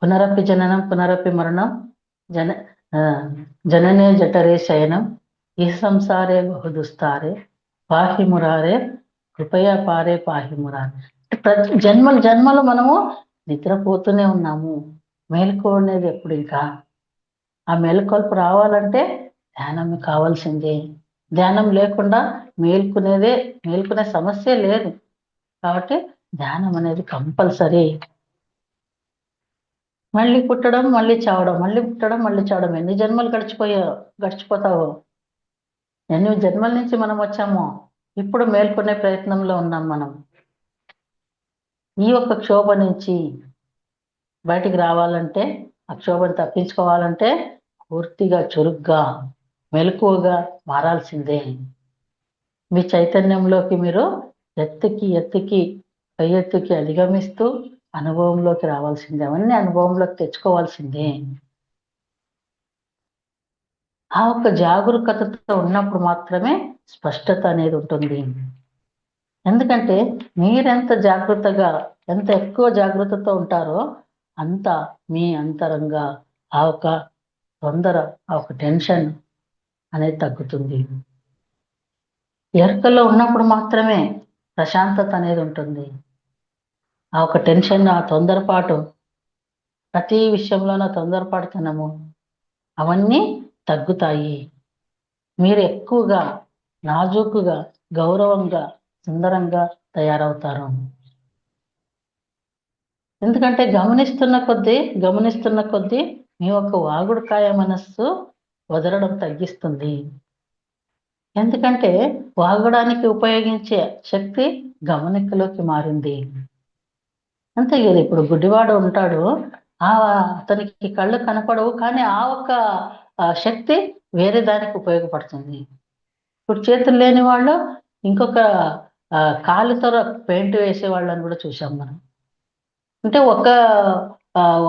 పునరపి జననం, పునరపి మరణం, జననే జఠరే శయనం, ఈ సంసారే బహుదుస్తారే, పాహి మురారే కృపయా పారే పాహి మురారే. ప్రతి జన్మలు మనము నిద్రపోతూనే ఉన్నాము. మేలుకో అనేది ఎప్పుడు? ఇంకా ఆ మేలుకొల్పు రావాలంటే ధ్యానం కావాల్సిందే. ధ్యానం లేకుండా మేల్కునే సమస్య లేదు. కాబట్టి ధ్యానం అనేది కంపల్సరీ. మళ్ళీ పుట్టడం, మళ్ళీ చావడం, మళ్ళీ పుట్టడం, మళ్ళీ చావడం. ఎన్ని జన్మలు గడిచిపోతావో, ఎన్ని జన్మల నుంచి మనం వచ్చామో, ఇప్పుడు మేల్కొనే ప్రయత్నంలో ఉన్నాం మనం. ఈ ఒక్క క్షోభ నుంచి బయటికి రావాలంటే, ఆ క్షోభను తప్పించుకోవాలంటే పూర్తిగా చురుగ్గా, మెలకువగా మారాల్సిందే. మీ చైతన్యంలోకి మీరు ఎత్తుకి పై ఎత్తుకి అధిగమిస్తూ అనుభవంలోకి రావాల్సిందే. అవన్నీ అనుభవంలోకి తెచ్చుకోవాల్సిందే. ఆ ఒక్క జాగరూకతతో ఉన్నప్పుడు మాత్రమే స్పష్టత అనేది ఉంటుంది. ఎందుకంటే మీరెంత జాగృతగా, ఎంత ఎక్కువ జాగృతతో ఉంటారో అంత మీ అంతరంగా ఆ ఒక తొందర, ఆ ఒక టెన్షన్ అనేది తగ్గుతుంది. ఎరుకలో ఉన్నప్పుడు మాత్రమే ప్రశాంతత అనేది ఉంటుంది. ఆ ఒక టెన్షన్, ఆ తొందరపాటు, ప్రతి విషయంలోనూ తొందరపాటుతనము, అవన్నీ తగ్గుతాయి. మీరు ఎక్కువగా నాజూకుగా గౌరవంగా సుందరంగా తయారవుతారు. ఎందుకంటే గమనిస్తున్న కొద్దీ మీ యొక్క వాగుడుకాయ మనస్సు వదలడం తగ్గిస్తుంది. ఎందుకంటే వాగడానికి ఉపయోగించే శక్తి గమనికలోకి మారింది. అంతే కదా, ఇప్పుడు గుడ్డివాడు ఉంటాడు, ఆ అతనికి కళ్ళు కనపడవు, కానీ ఆ ఒక్క శక్తి వేరే దానికి ఉపయోగపడుతుంది. ఇప్పుడు చేతులు లేని వాళ్ళు ఇంకొక కాలుతో పెయింట్ వేసే వాళ్ళని కూడా చూసాం మనం. అంటే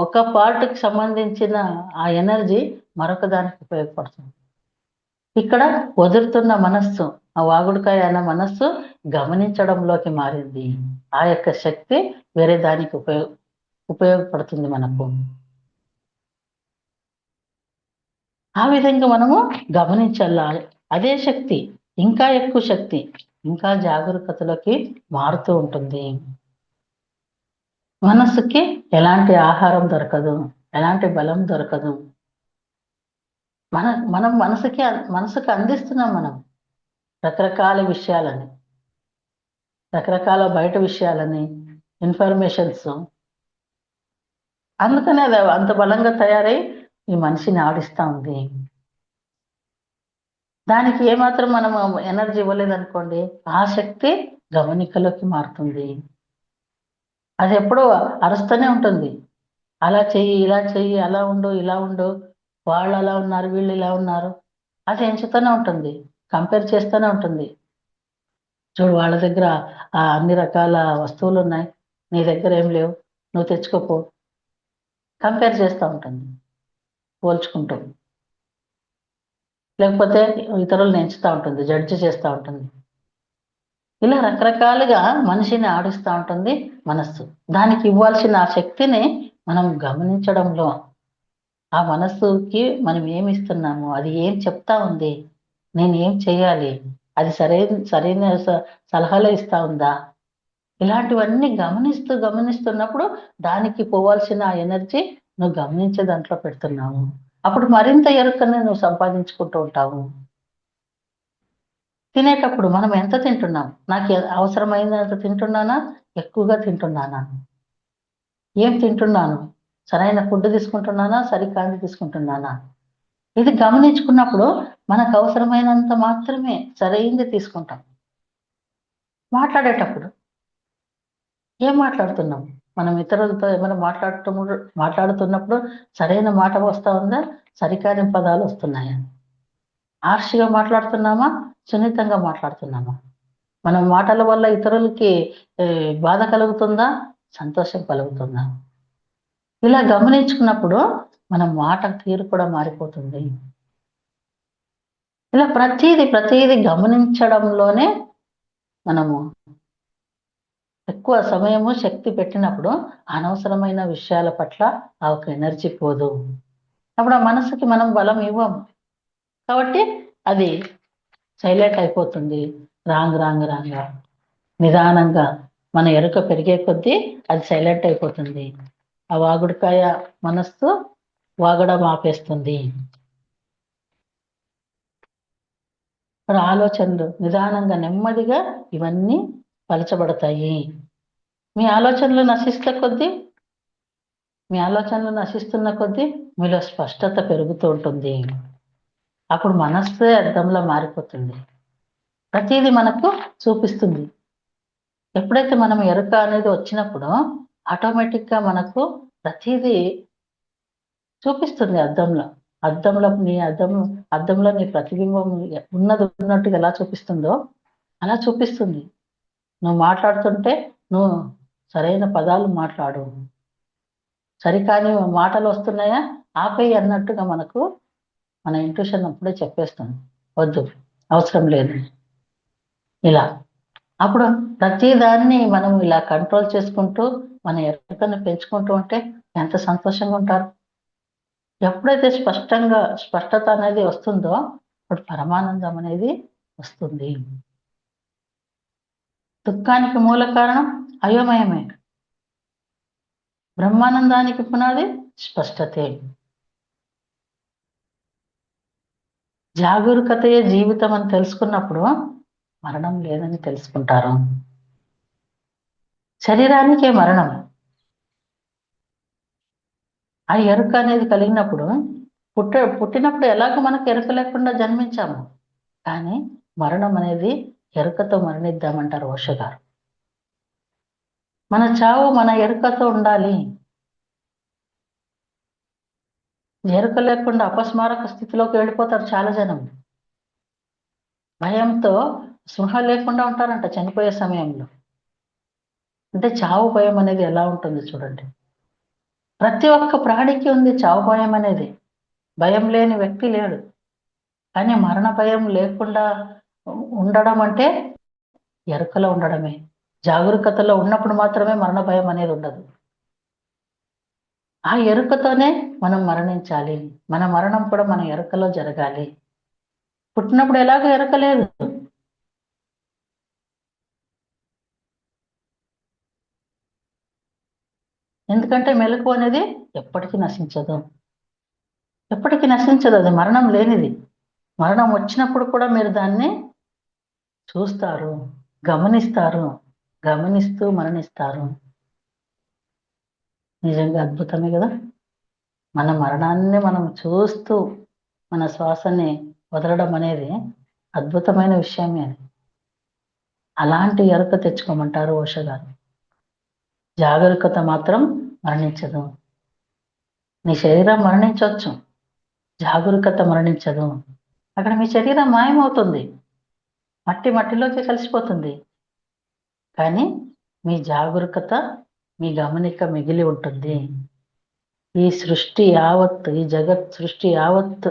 ఒక పార్ట్‌కి సంబంధించిన ఆ ఎనర్జీ మరొక దానికి ఉపయోగపడుతుంది. ఇక్కడ వదులుతున్న మనస్సు, ఆ వాగుడుకాయ అన్న మనస్సు గమనించడంలోకి మారింది. ఆ యొక్క శక్తి వేరే దానికి ఉపయోగపడుతుంది మనకు. ఆ విధంగా మనము గమనించాల. అదే శక్తి ఇంకా ఎక్కువ శక్తి, ఇంకా జాగరూకతలోకి మారుతూ ఉంటుంది. మనస్సుకి ఎలాంటి ఆహారం దొరకదు, ఎలాంటి బలం దొరకదు. మనం మనసుకి అందిస్తున్నాం మనం రకరకాల విషయాలని, రకరకాల బయట విషయాలని, ఇన్ఫర్మేషన్స్. అందుకనే అది అంత బలంగా తయారై ఈ మనిషిని ఆడిస్తా ఉంది. దానికి ఏమాత్రం మనం ఎనర్జీ ఇవ్వలేదనుకోండి, ఆ శక్తి గమనికలోకి మారుతుంది. అది ఎప్పుడూ అరుస్తూనే ఉంటుంది. అలా చెయ్యి, ఇలా చెయ్యి, అలా ఉండు, ఇలా ఉండు, వాళ్ళు అలా ఉన్నారు, వీళ్ళు ఇలా ఉన్నారు. అది ఎంచుతూనే ఉంటుంది. కంపేర్ చేస్తూనే ఉంటుంది. చూడు, వాళ్ళ దగ్గర అన్ని రకాల వస్తువులున్నాయి, నీ దగ్గర ఏం లేవు, నువ్వు తెచ్చుకోపో. కంపేర్ చేస్తూ ఉంటుంది, పోల్చుకుంటూ. లేకపోతే ఇతరులను ఎంచుతూ ఉంటుంది, జడ్జి చేస్తూ ఉంటుంది. ఇలా రకరకాలుగా మనిషిని ఆడిస్తూ ఉంటుంది మనస్సు. దానికి ఇవ్వాల్సిన ఆ శక్తిని మనం గమనించడంలో, ఆ మనస్సుకి మనం ఏమి ఇస్తున్నాము, అది ఏం చెప్తా ఉంది, నేను ఏం చేయాలి, అది సరైన సలహాలు ఇస్తా ఉందా, ఇలాంటివన్నీ గమనిస్తున్నప్పుడు దానికి పోవాల్సిన ఆ ఎనర్జీ నువ్వు గమనించే దాంట్లో పెడుతున్నావు. అప్పుడు మరింత ఎరుకని నువ్వు సంపాదించుకుంటూ ఉంటావు. తినేటప్పుడు మనం ఎంత తింటున్నాం, నాకు అవసరమైనంత తింటున్నానా, ఎక్కువగా తింటున్నానా, ఏం తింటున్నాను, సరైన ఫుడ్ తీసుకుంటున్నానా, సరికానిది తీసుకుంటున్నానా, ఇది గమనించుకున్నప్పుడు మనకు అవసరమైనంత మాత్రమే సరైంది తీసుకుంటాం. మాట్లాడేటప్పుడు ఏం మాట్లాడుతున్నాం, మనం ఇతరులతో ఏమైనా మాట్లాడుతున్నప్పుడు సరైన మాట వస్తా ఉందా, సరికాని పదాలు వస్తున్నాయా, హార్ష్గా మాట్లాడుతున్నామా, సున్నితంగా మాట్లాడుతున్నామా, మన మాటల వల్ల ఇతరులకి బాధ కలుగుతుందా, సంతోషం కలుగుతుందా. ఇలా గమనించుకున్నప్పుడు మన మాట తీరు కూడా మారిపోతుంది. ఇలా ప్రతిదీ గమనించడంలోనే మనము ఎక్కువ సమయము శక్తి పెట్టినప్పుడు అనవసరమైన విషయాల పట్ల ఆ ఒక ఎనర్జీ పోదు. అప్పుడు ఆ మనసుకి మనం బలం ఇవ్వము. కాబట్టి అది సైలెంట్ అయిపోతుంది. రాంగా నిదానంగా మన ఎరుక పెరిగే కొద్దీ అది సైలెంట్ అయిపోతుంది. ఆ వాగుడుకాయ మనస్సు వాగడం ఆపేస్తుంది. మన ఆలోచనలు నిదానంగా నెమ్మదిగా ఇవన్నీ పలచబడతాయి. మీ ఆలోచనలు నశిస్తున్న కొద్దీ మీలో స్పష్టత పెరుగుతూ ఉంటుంది. అప్పుడు మనస్సే అద్దంలా మారిపోతుంది, ప్రతిదీ మనకు చూపిస్తుంది. ఎప్పుడైతే మనం ఎరుక అనేది వచ్చినప్పుడు ఆటోమేటిక్గా మనకు ప్రతిదీ చూపిస్తుంది అద్దంలో. అద్దంలో నీ ప్రతిబింబం ఉన్నట్టుగా ఎలా చూపిస్తుందో అలా చూపిస్తుంది. నువ్వు మాట్లాడుతుంటే నువ్వు సరైన పదాలు మాట్లాడు, సరికాని మాటలు వస్తున్నాయా ఆపేయి అన్నట్టుగా మనకు మన ఇంట్యూషన్ అప్పుడే చెప్పేస్తుంది, వద్దు, అవసరం లేదు, ఇలా. అప్పుడు ప్రతి దాన్ని మనం ఇలా కంట్రోల్ చేసుకుంటూ మన ఎరుకను పెంచుకుంటూ ఉంటే ఎంత సంతోషంగా ఉంటారు. ఎప్పుడైతే స్పష్టత అనేది వస్తుందో అప్పుడు పరమానందం అనేది వస్తుంది. దుఃఖానికి మూల కారణం అయోమయమే, బ్రహ్మానందానికి పునాది స్పష్టతే. జాగరూకతయే జీవితం అని తెలుసుకున్నప్పుడు మరణం లేదని తెలుసుకుంటారు. శరీరానికే మరణం. ఆ ఎరుక అనేది కలిగినప్పుడు పుట్టినప్పుడు ఎలాగో మనకు ఎరుక లేకుండా జన్మించాము. కానీ మరణం అనేది ఎరుకతో మరణిద్దామంటారు ఓషో గారు. మన చావు మన ఎరుకతో ఉండాలి. ఎరుక లేకుండా అపస్మారక స్థితిలోకి వెళ్ళిపోతారు చాలా జనం. భయంతో స్పృహ లేకుండా ఉంటారంట చనిపోయే సమయంలో. అంటే చావు భయం అనేది ఎలా ఉంటుంది చూడండి. ప్రతి ఒక్క ప్రాణికి ఉంది చావు భయం అనేది. భయం లేని వ్యక్తి లేడు. కానీ మరణ భయం లేకుండా ఉండడం అంటే ఎరుకలో ఉండడమే. జాగరూకతలో ఉన్నప్పుడు మాత్రమే మరణ భయం అనేది ఉండదు. ఆ ఎరుకతోనే మనం మరణించాలి. మన మరణం కూడా మన ఎరుకలో జరగాలి. పుట్టినప్పుడు ఎలాగో ఎరుక లేదు. ఎందుకంటే మెలకువ అనేది ఎప్పటికీ నశించదు. ఎప్పటికీ నశించదు. అది మరణం లేనిది. మరణం వచ్చినప్పుడు కూడా మీరు దాన్ని చూస్తారు, గమనిస్తారు, గమనిస్తూ మరణిస్తారు. నిజంగా అద్భుతమే కదా. మన మరణాన్ని మనం చూస్తూ మన శ్వాసని వదలడం అనేది అద్భుతమైన విషయమే. అది అలాంటి ఎరుక తెచ్చుకోమంటారు ఓషో గారు. జాగరూకత మాత్రం మరణించదు. నీ శరీరం మరణించవచ్చు, జాగరూకత మరణించదు. అక్కడ మీ శరీరం మాయమవుతుంది, మట్టిలోకి కలిసిపోతుంది. కానీ మీ జాగరూకత, మీ గమనిక మిగిలి ఉంటుంది. ఈ సృష్టి యావత్, ఈ జగత్ సృష్టి యావత్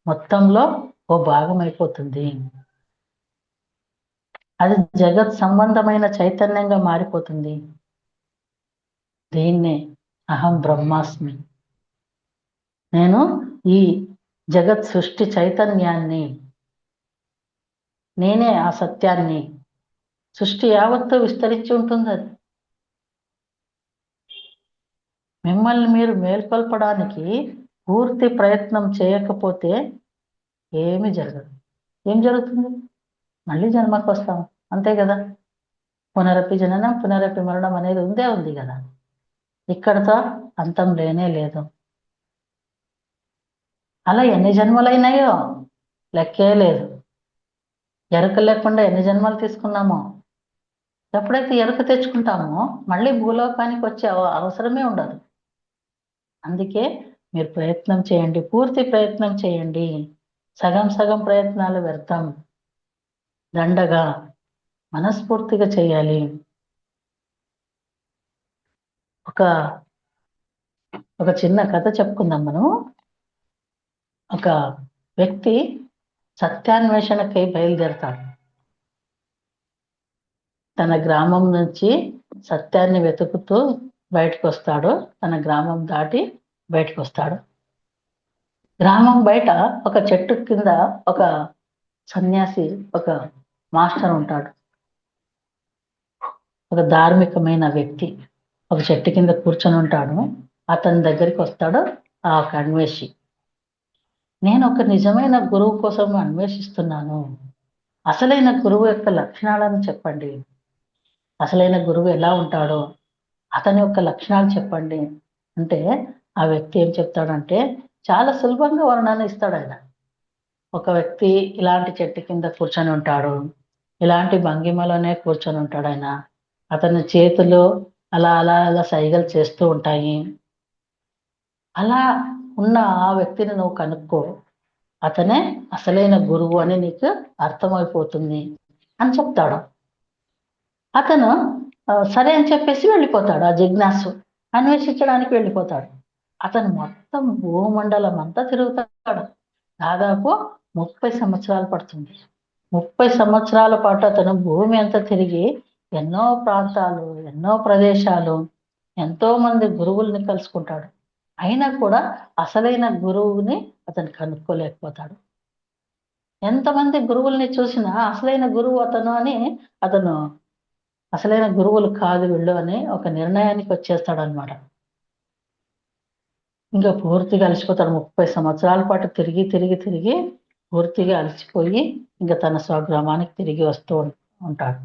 మొత్తంలో ఓ భాగం అయిపోతుంది. అది జగత్ సంబంధమైన చైతన్యంగా మారిపోతుంది. దీన్నే అహం బ్రహ్మాస్మి, నేను ఈ జగత్ సృష్టి చైతన్యాన్ని, నేనే ఆ సత్యాన్ని. సృష్టి యావత్తు విస్తరించి ఉంటుంది. అది మిమ్మల్ని మీరు మేల్కొల్పడానికి పూర్తి ప్రయత్నం చేయకపోతే ఏమీ జరగదు. ఏం జరుగుతుంది? మళ్ళీ జన్మకు వస్తాం, అంతే కదా. పునరపి జననం పునరపి మరణం అనేది ఉంది కదా. ఇక్కడతో అంతం లేనే లేదు. అలా ఎన్ని జన్మలైనాయో లెక్కే లేదు. ఎరుక లేకుండా ఎన్ని జన్మలు తీసుకున్నామో. ఎప్పుడైతే ఎరుక తెచ్చుకుంటామో మళ్ళీ భూలోకానికి వచ్చే అవసరమే ఉండదు. అందుకే మీరు ప్రయత్నం చేయండి, పూర్తి ప్రయత్నం చేయండి. సగం సగం ప్రయత్నాలు వ్యర్థం. దండగా మనస్ఫూర్తిగా చేయాలి. ఒక చిన్న కథ చెప్పుకుందాం మనం. ఒక వ్యక్తి సత్యాన్వేషణకై బయలుదేరతాడు. తన గ్రామం నుంచి సత్యాన్ని వెతుకుతూ బయటకు వస్తాడు. తన గ్రామం దాటి బయటకు వస్తాడు. గ్రామం బయట ఒక చెట్టు కింద ఒక సన్యాసి, ఒక మాస్టర్ ఉంటాడు. ఒక ధార్మికమైన వ్యక్తి ఒక చెట్టు కింద కూర్చొని ఉంటాడు. అతని దగ్గరికి వస్తాడు ఆ అన్వేషి. నేను ఒక నిజమైన గురువు కోసం అన్వేషిస్తున్నాను. అసలైన గురువు యొక్క లక్షణాలను చెప్పండి. అసలైన గురువు ఎలా ఉంటాడో అతని యొక్క లక్షణాలు చెప్పండి అంటే ఆ వ్యక్తి ఏం చెప్తాడంటే చాలా సులభంగా వర్ణన ఇస్తాడు ఆయన. ఒక వ్యక్తి ఇలాంటి చెట్టు కింద కూర్చొని ఉంటాడు, ఇలాంటి భంగిమలోనే కూర్చొని ఉంటాడు ఆయన. అతని చేతులు అలా అలా అలా సైగలు చేస్తూ ఉంటాయి. అలా ఉన్న ఆ వ్యక్తిని నువ్వు కనుక్కో, అతనే అసలైన గురువు అని నీకు అర్థమైపోతుంది అని చెప్తాడు. అతను సరే అని చెప్పేసి వెళ్ళిపోతాడు. ఆ జిజ్ఞాసు అన్వేషించడానికి వెళ్ళిపోతాడు. అతను మొత్తం భూమండలం అంతా తిరుగుతాడు. దాదాపు 30 సంవత్సరాలు పడుతుంది. 30 సంవత్సరాల పాటు అతను భూమి అంతా తిరిగి ఎన్నో ప్రాంతాలు, ఎన్నో ప్రదేశాలు, ఎంతో మంది గురువుల్ని కలుసుకుంటాడు. అయినా కూడా అసలైన గురువుని అతను కనుక్కోలేకపోతాడు. ఎంతమంది గురువుల్ని చూసినా అసలైన గురువు అతను అని అతను అసలైన గురువులు కాదు వీళ్ళు అని ఒక నిర్ణయానికి వచ్చేస్తాడు అనమాట. ఇంకా పూర్తిగా అలసిపోతాడు. 30 సంవత్సరాల పాటు తిరిగి తిరిగి తిరిగి పూర్తిగా అలసిపోయి ఇంకా తన స్వగ్రామానికి తిరిగి వస్తూ ఉంటాడు.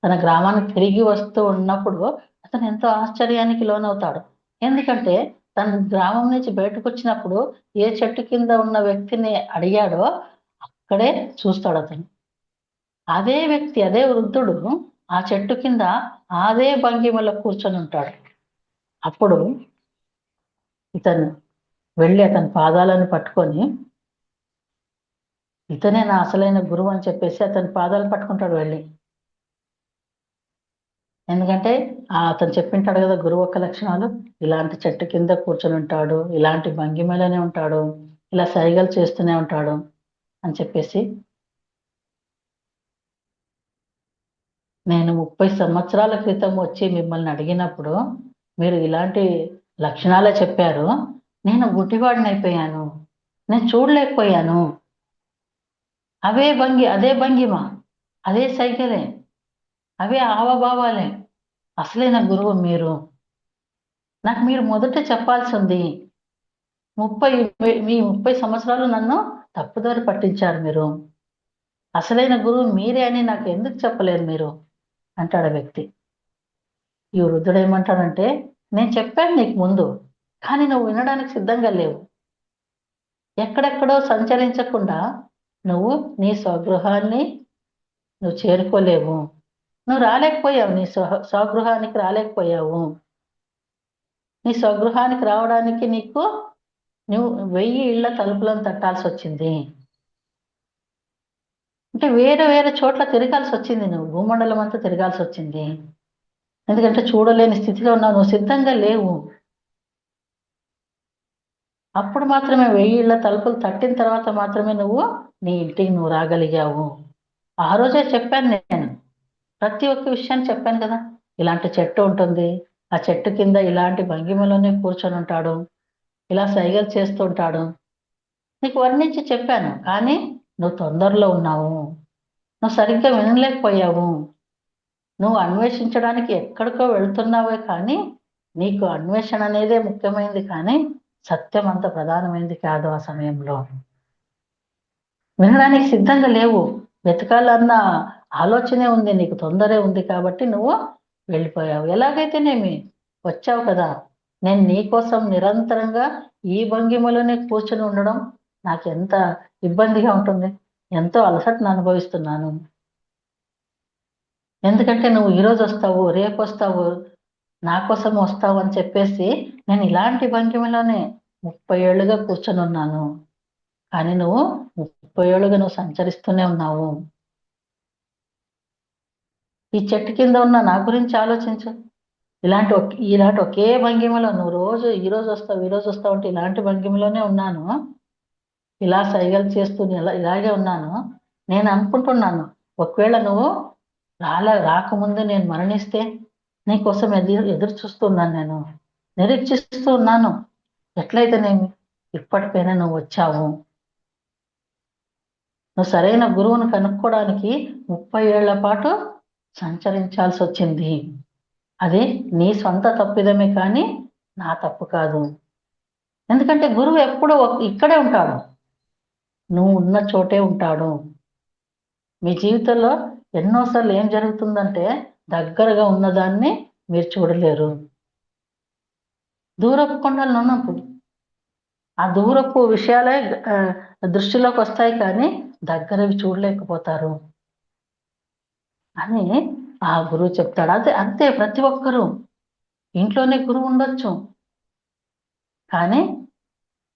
తన గ్రామానికి తిరిగి వస్తూ ఉన్నప్పుడు అతను ఎంతో ఆశ్చర్యానికి లోనవుతాడు. ఎందుకంటే తన గ్రామం నుంచి బయటకు వచ్చినప్పుడు ఏ చెట్టు కింద ఉన్న వ్యక్తిని అడిగాడో అక్కడే చూస్తాడు అతను. అదే వ్యక్తి, అదే వృద్ధుడు ఆ చెట్టు కింద అదే భంగిమలో కూర్చొని ఉంటాడు. అప్పుడు ఇతను వెళ్ళి అతని పాదాలను పట్టుకొని, ఇతనే నా అసలైన గురువు అని చెప్పేసి అతని పాదాలు పట్టుకుంటాడు వెళ్ళి. ఎందుకంటే అతను చెప్పింటాడు కదా గురువు యొక్క లక్షణాలు, ఇలాంటి చెట్టు కింద కూర్చొని ఉంటాడు, ఇలాంటి భంగిమలోనే ఉంటాడు, ఇలా సైగలు చేస్తూనే ఉంటాడు అని చెప్పేసి. నేను 30 సంవత్సరాల క్రితం వచ్చి మిమ్మల్ని అడిగినప్పుడు మీరు ఇలాంటి లక్షణాలే చెప్పారు. నేను గుడ్డివాడినైపోయాను. నేను చూడలేకపోయాను. అదే భంగిమ, అదే సైగలే, అవే హావభావాలే. అసలైన గురువు మీరు. నాకు మీరు మొదట చెప్పాల్సింది. మీ 30 సంవత్సరాలు నన్ను తప్పుదారి పట్టించారు మీరు. అసలైన గురువు మీరే అని నాకు ఎందుకు చెప్పలేదు మీరు అంటాడు ఆ వ్యక్తి. ఈ వృద్ధుడు ఏమంటాడంటే, నేను చెప్పాను నీకు ముందు, కానీ నువ్వు వినడానికి సిద్ధంగా లేవు. ఎక్కడెక్కడో సంచరించకుండా నువ్వు నీ స్వగృహాన్ని నువ్వు చేరుకోలేవు. నువ్వు రాలేకపోయావు, నీ స్వగృహానికి రాలేకపోయావు. నీ స్వగృహానికి రావడానికి నువ్వు 1000 ఇళ్ల తలుపులను తట్టాల్సి వచ్చింది. అంటే వేరే వేరే చోట్ల తిరగాల్సి వచ్చింది. నువ్వు భూమండలం అంతా తిరగాల్సి వచ్చింది. ఎందుకంటే చూడలేని స్థితిలో ఉన్నావు, నువ్వు సిద్ధంగా లేవు. అప్పుడు మాత్రమే 1000 ఇళ్ల తలుపులు తట్టిన తర్వాత మాత్రమే నువ్వు నీ ఇంటికి నువ్వు రాగలిగావు. ఆ రోజే చెప్పాను నేను, ప్రతి ఒక్క విషయాన్ని చెప్పాను కదా. ఇలాంటి చెట్టు ఉంటుంది, ఆ చెట్టు కింద ఇలాంటి భంగిమలోనే కూర్చొని ఉంటాడు, ఇలా సైగలు చేస్తూ ఉంటాడు, నీకు వర్ణించి చెప్పాను. కానీ నువ్వు తొందరలో ఉన్నావు, నువ్వు సరిగ్గా వినలేకపోయావు. నువ్వు అన్వేషించడానికి ఎక్కడికో వెళ్తున్నావే, కానీ నీకు అన్వేషణ అనేదే ముఖ్యమైనది, కానీ సత్యం అంత ప్రధానమైనది కాదు. ఆ సమయంలో వినడానికి సిద్ధంగా లేవు. వెతకాలన్న ఆలోచనే ఉంది, నీకు తొందరే ఉంది, కాబట్టి నువ్వు వెళ్ళిపోయావు. ఎలాగైతేనేమి వచ్చావు కదా. నేను నీకోసం నిరంతరంగా ఈ భంగిమలోనే కూర్చొని ఉండడం నాకు ఎంత ఇబ్బందిగా ఉంటుంది, ఎంతో అలసటను అనుభవిస్తున్నాను. ఎందుకంటే నువ్వు ఈరోజు వస్తావు, రేపు వస్తావు, నా కోసం వస్తావు అని చెప్పేసి నేను ఇలాంటి భంగిమలోనే 30 ఏళ్ళుగా కూర్చొని ఉన్నాను. కానీ నువ్వు 30 ఏళ్ళుగా నువ్వు సంచరిస్తూనే ఉన్నావు. ఈ చెట్టు కింద ఉన్న నా గురించి ఆలోచించు. ఇలాంటి ఒకే భంగిమలో నువ్వు ఈరోజు వస్తావు అంటే ఇలాంటి భంగిమలోనే ఉన్నాను, ఇలా సైగలు చేస్తూ ఇలాగే ఉన్నాను. నేను అనుకుంటున్నాను, ఒకవేళ నువ్వు రాకముందు నేను మరణిస్తే నీకోసం ఎదురు చూస్తున్నాను, నేను నిరీక్షిస్తూ ఉన్నాను. ఎట్లయితేనేమి ఇప్పటికైనా నువ్వు వచ్చావు. నువ్వు సరైన గురువును కనుక్కోవడానికి 30 ఏళ్ల పాటు సంచరించాల్సి వచ్చింది. అది నీ సొంత తప్పిదమే, కానీ నా తప్పు కాదు. ఎందుకంటే గురువు ఎప్పుడూ ఇక్కడే ఉంటాడు, నువ్వు ఉన్న చోటే ఉంటాడు. మీ జీవితంలో ఎన్నోసార్లు ఏం జరుగుతుందంటే, దగ్గరగా ఉన్నదాన్ని మీరు చూడలేరు. దూరపు కొండలను ఉన్నప్పుడు ఆ దూరపు విషయాలే దృష్టిలోకి వస్తాయి, కానీ దగ్గరవి చూడలేకపోతారు అని ఆ గురువు చెప్తాడు. అంతే ప్రతి ఒక్కరూ. ఇంట్లోనే గురువు ఉండొచ్చు, కానీ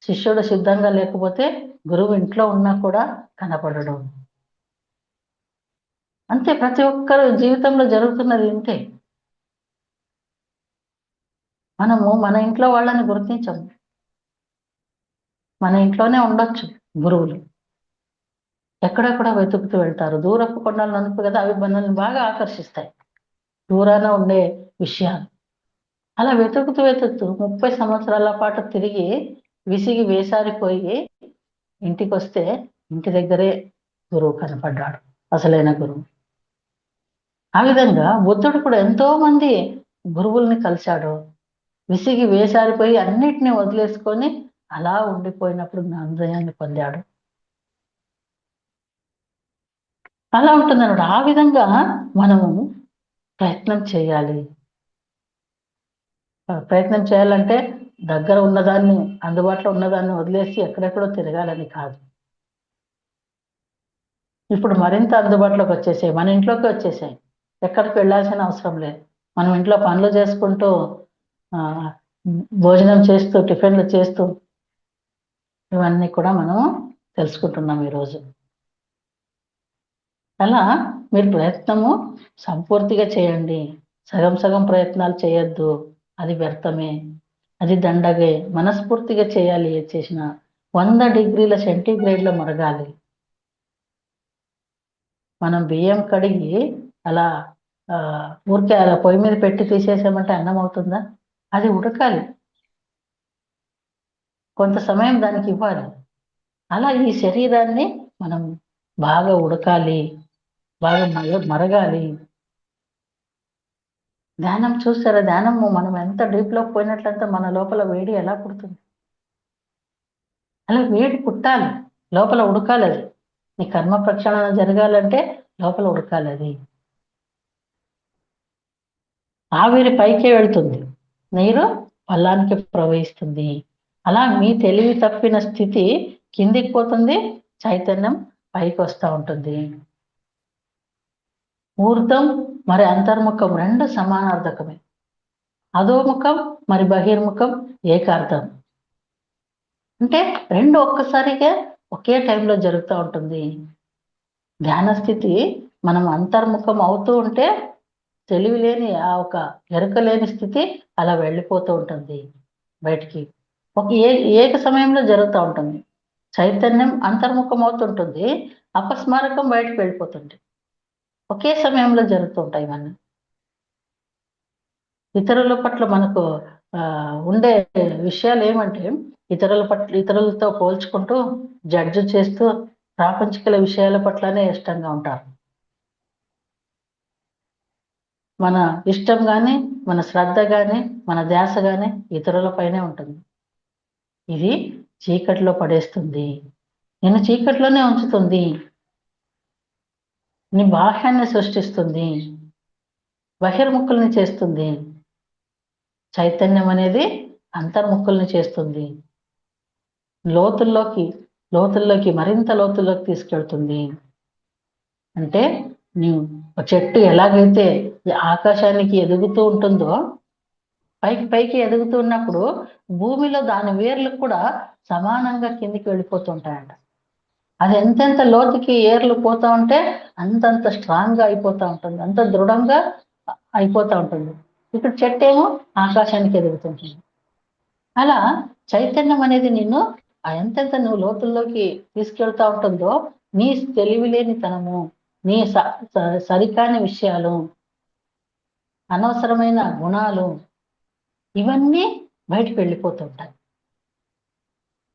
శిష్యుడు సిద్ధంగా లేకపోతే గురువు ఇంట్లో ఉన్నా కూడా కనపడడు. అంతే ప్రతి ఒక్కరు జీవితంలో జరుగుతున్నది ఇంతే. మనము మన ఇంట్లో వాళ్ళని గుర్తించము. మన ఇంట్లోనే ఉండొచ్చు గురువులు, ఎక్కడెక్కడ వెతుకుతూ వెళ్తారు. దూరపు కొండలను అనుకు కదా, అవి మనల్ని బాగా ఆకర్షిస్తాయి, దూరాన ఉండే విషయాలు. అలా వెతుకుతూ 30 సంవత్సరాల పాటు తిరిగి విసిగి వేసారిపోయి ఇంటికి వస్తే ఇంటి దగ్గరే గురువు కనపడ్డాడు, అసలైన గురువు. ఆ విధంగా బుద్ధుడు కూడా ఎంతో మంది గురువుల్ని కలిశాడు. విసిగి వేసారిపోయి అన్నిటినీ వదిలేసుకొని అలా ఉండిపోయినప్పుడు జ్ఞానోదయాన్ని పొందాడు. అలా ఉంటుంది అన్నమాట. ఆ విధంగా మనము ప్రయత్నం చేయాలి. ప్రయత్నం చేయాలంటే దగ్గర ఉన్నదాన్ని, అందుబాటులో ఉన్నదాన్ని వదిలేసి ఎక్కడెక్కడో తిరగాలని కాదు. ఇప్పుడు మరింత అందుబాటులోకి వచ్చేసాయి. మన ఇంట్లోకి వచ్చేసాయి. ఎక్కడికి వెళ్ళాల్సిన అవసరం లేదు. మనం ఇంట్లో పనులు చేసుకుంటూ ఆహ్, భోజనం చేస్తూ, టిఫిన్‌లు చేస్తూ ఇవన్నీ కూడా మనం తెలుసుకుంటున్నాం ఈరోజు. అలా మీరు ప్రయత్నము సంపూర్తిగా చేయండి. సగం సగం ప్రయత్నాలు చేయొద్దు. అది వ్యర్థమే. అది దండగే. మనస్ఫూర్తిగా చేయాలి ఏది చేసినా. 100 డిగ్రీల సెంటీగ్రేడ్‌లో మరగాలి. మనం బియ్యం కడిగి అలా ఊరికే అలా పొయ్యి మీద పెట్టి తీసేసామంటే అన్నం అవుతుందా? అది ఉడకాలి. కొంత సమయం దానికి ఇవ్వాలి. అలా ఈ శరీరాన్ని మనం బాగా ఉడకాలి. బాగా మరగాలి. ధ్యానం చూసారా? ధ్యానము మనం ఎంత డీప్‌లోకి పోయినట్లంటే మన లోపల వేడి ఎలా పుడుతుంది? అలా వేడి పుట్టాలి. లోపల ఉడకాలది. నీ కర్మ ప్రక్షాళన జరగాలంటే లోపల ఉడకాలది. ఆవిరి పైకే వెళ్తుంది. నీరు పల్లానికి ప్రవహిస్తుంది. అలా మీ తెలివి తప్పిన స్థితి కిందికి పోతుంది. చైతన్యం పైకొస్తా ఉంటుంది. ఊర్ధ్వం మరి అంతర్ముఖం 2 సమానార్థకమే. అధోముఖం మరి బహిర్ముఖం ఏకార్థం. అంటే 2 ఒక్కసారిగా ఒకే టైంలో జరుగుతా ఉంటుంది. ధ్యాన స్థితి మనం అంతర్ముఖం అవుతూ ఉంటే తెలివి లేని ఆ ఒక ఎరుక లేని స్థితి అలా వెళ్ళిపోతూ ఉంటుంది బయటికి. ఒక ఏక సమయంలో జరుగుతా ఉంటుంది. చైతన్యం అంతర్ముఖం అవుతుంటుంది. అపస్మారకం బయటికి వెళ్ళిపోతుంది. ఒకే సమయంలో జరుగుతూ ఉంటాయి ఇవన్నీ. ఇతరుల పట్ల మనకు ఉండే విషయాలేమంటే, ఇతరులతో పోల్చుకుంటూ, జడ్జ్ చేస్తూ, ప్రాపంచిక విషయాల పట్లనే ఇష్టంగా ఉంటారు. మన ఇష్టం గాని, మన శ్రద్ధ గాని, మన ధ్యాస గాని ఇతరుల పైనే ఉంటుంది. ఇది చీకటిలో పడేస్తుంది. నిన్ను చీకటిలోనే ఉంచుతుంది. నీ బాహ్యాన్ని సృష్టిస్తుంది. బహిర్ముఖుల్ని చేస్తుంది. చైతన్యం అనేది అంతర్ముఖుల్ని చేస్తుంది. లోతుల్లోకి, లోతుల్లోకి మరింత లోతుల్లోకి తీసుకెళ్తుంది. అంటే ఒక చెట్టు ఎలాగైతే ఆకాశానికి ఎదుగుతూ ఉంటుందో, పైకి పైకి ఎదుగుతూ ఉన్నప్పుడు భూమిలో దాని వేర్లు కూడా సమానంగా కిందికి వెళ్ళిపోతూ ఉంటాయంట. అది ఎంతెంత లోతుకి ఏర్లు పోతా ఉంటే అంతంత స్ట్రాంగ్‌గా అయిపోతా ఉంటుంది. అంత దృఢంగా అయిపోతా ఉంటుంది. ఇప్పుడు చెట్టేమో ఆకాశానికి ఎదుగుతుంటుంది. అలా చైతన్యం అనేది నిన్ను ఎంతెంత నువ్వు లోతుల్లోకి తీసుకెళ్తా ఉంటుందో, నీ తెలివిలేనితనము, నీ సరికాని విషయాలు, అనవసరమైన గుణాలు ఇవన్నీ బయటికి వెళ్ళిపోతుంటాయి.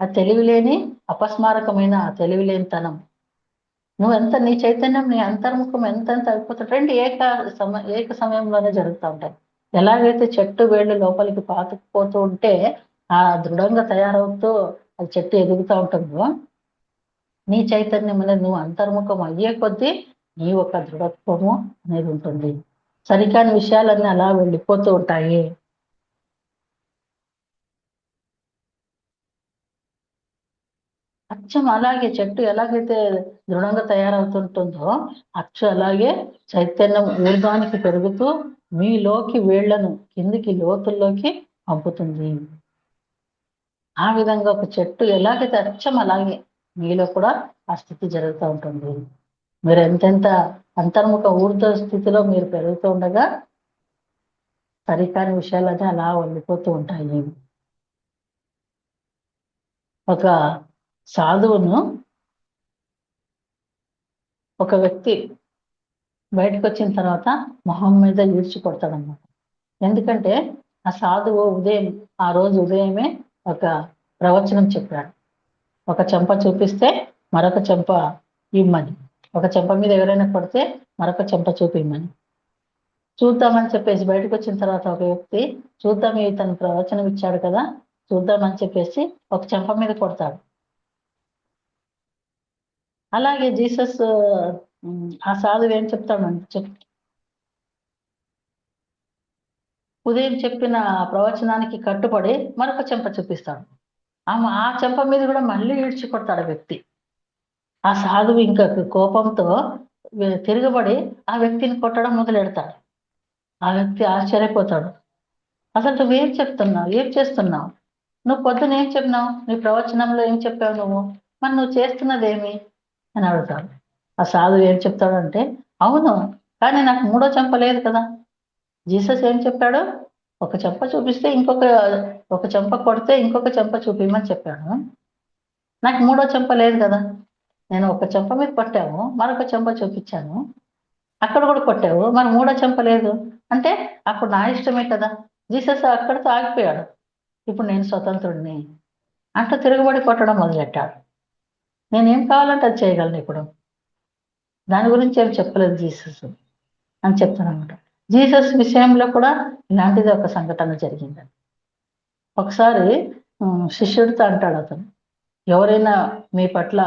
ఆ తెలివిలేని అపస్మారకమైన ఆ తెలివిలేనితనం. నువ్వెంత నీ చైతన్యం, నీ అంతర్ముఖం ఎంతెంత అయిపోతుంటే 2 ఏక సమయంలోనే జరుగుతా ఉంటాయి. ఎలాగైతే చెట్టు వేళ్ళు లోపలికి పాతుకుపోతూ ఉంటే, దృఢంగా తయారవుతూ అది చెట్టు ఎదుగుతా ఉంటుందో, నీ చైతన్యం అనేది నువ్వు అంతర్ముఖం అయ్యే కొద్దీ నీ యొక్క దృఢత్వము అనేది ఉంటుంది. సరికాని విషయాలన్నీ అలా వెళ్ళిపోతూ ఉంటాయి. అచ్చం అలాగే చెట్టు ఎలాగైతే దృఢంగా తయారవుతుంటుందో, అచ్చు అలాగే చైతన్యం ఊర్ధ్వానికి పెరుగుతూ మీలోకి వేళ్ళను కిందికి లోతుల్లోకి పంపుతుంది. ఆ విధంగా ఒక చెట్టు ఎలాగైతే అచ్చం అలాగే మీలో కూడా ఆ స్థితి జరుగుతూ ఉంటుంది. మీరు ఎంతెంత అంతర్ముఖ ఊర్ధ్వ స్థితిలో మీరు పెరుగుతూ ఉండగా సరికాని విషయాలన్నీ అలా వెళ్ళిపోతూ ఉంటాయి. ఒక సాధువును ఒక వ్యక్తి బయటకొచ్చిన తర్వాత మొహం మీద ఈడ్చి కొడతాడన్నమాట. ఎందుకంటే ఆ సాధువు ఆ రోజు ఉదయమే ఒక ప్రవచనం చెప్పాడు. ఒక చెంప చూపిస్తే మరొక చెంప ఇమ్మని. ఒక చెంప మీద ఎవరైనా కొడితే మరొక చెంప చూపిమ్మని. చూద్దామని చెప్పేసి బయటకొచ్చిన తర్వాత ఒక వ్యక్తి చూద్దాం ఇతను ప్రవచనం ఇచ్చాడు కదా! చూద్దామని చెప్పేసి ఒక చెంప మీద కొడతాడు. అలాగే జీసస్ ఆ సాధువు ఏం చెప్తాడంటే ఉదయం చెప్పిన ప్రవచనానికి కట్టుబడి మరొక చెంప చూపిస్తాడు. ఆ చెంప మీద కూడా మళ్ళీ ఈడ్చి కొడతాడు ఆ వ్యక్తి. ఆ సాధువు ఇంకా కోపంతో తిరగబడి ఆ వ్యక్తిని కొట్టడం మొదలెడతాడు. ఆ వ్యక్తి ఆశ్చర్యపోతాడు. అసలు నువ్వేం చెప్తున్నావు? ఏం చేస్తున్నావు? నువ్వు పొద్దున ఏం చెప్పినావు? నీ ప్రవచనంలో ఏం చెప్పావు నువ్వు? మరి నువ్వు చేస్తున్నదేమి అని అడుగుతాడు. ఆ సాధువు ఏం చెప్తాడంటే, అవును, కానీ నాకు మూడో చెంప లేదు కదా. జీసస్ ఏం చెప్పాడు? ఒక చెంప చూపిస్తే ఒక చెంప కొడితే ఇంకొక చెంప చూపిమని చెప్పాడు. నాకు మూడో చెంప లేదు కదా. నేను ఒక చెంప మీద కొట్టావు, మరొక చెంప చూపించాను, అక్కడ కూడా కొట్టావు, మరి మూడో చెంప లేదు అంటే అప్పుడు నా ఇష్టమే కదా. జీసస్ అక్కడితో ఆగిపోయాడు. ఇప్పుడు నేను స్వతంత్రుడిని అంటూ తిరుగుబడి కొట్టడం మొదలెట్టాడు. నేనేం కావాలంటే అది చేయగలను ఇప్పుడు. దాని గురించి ఏం చెప్పలేదు జీసస్ అని చెప్తానమాట. జీసస్ విషయంలో కూడా ఇలాంటిది ఒక సంఘటన జరిగింది. ఒకసారి శిష్యుడితో అంటాడు అతను, ఎవరైనా మీ పట్ల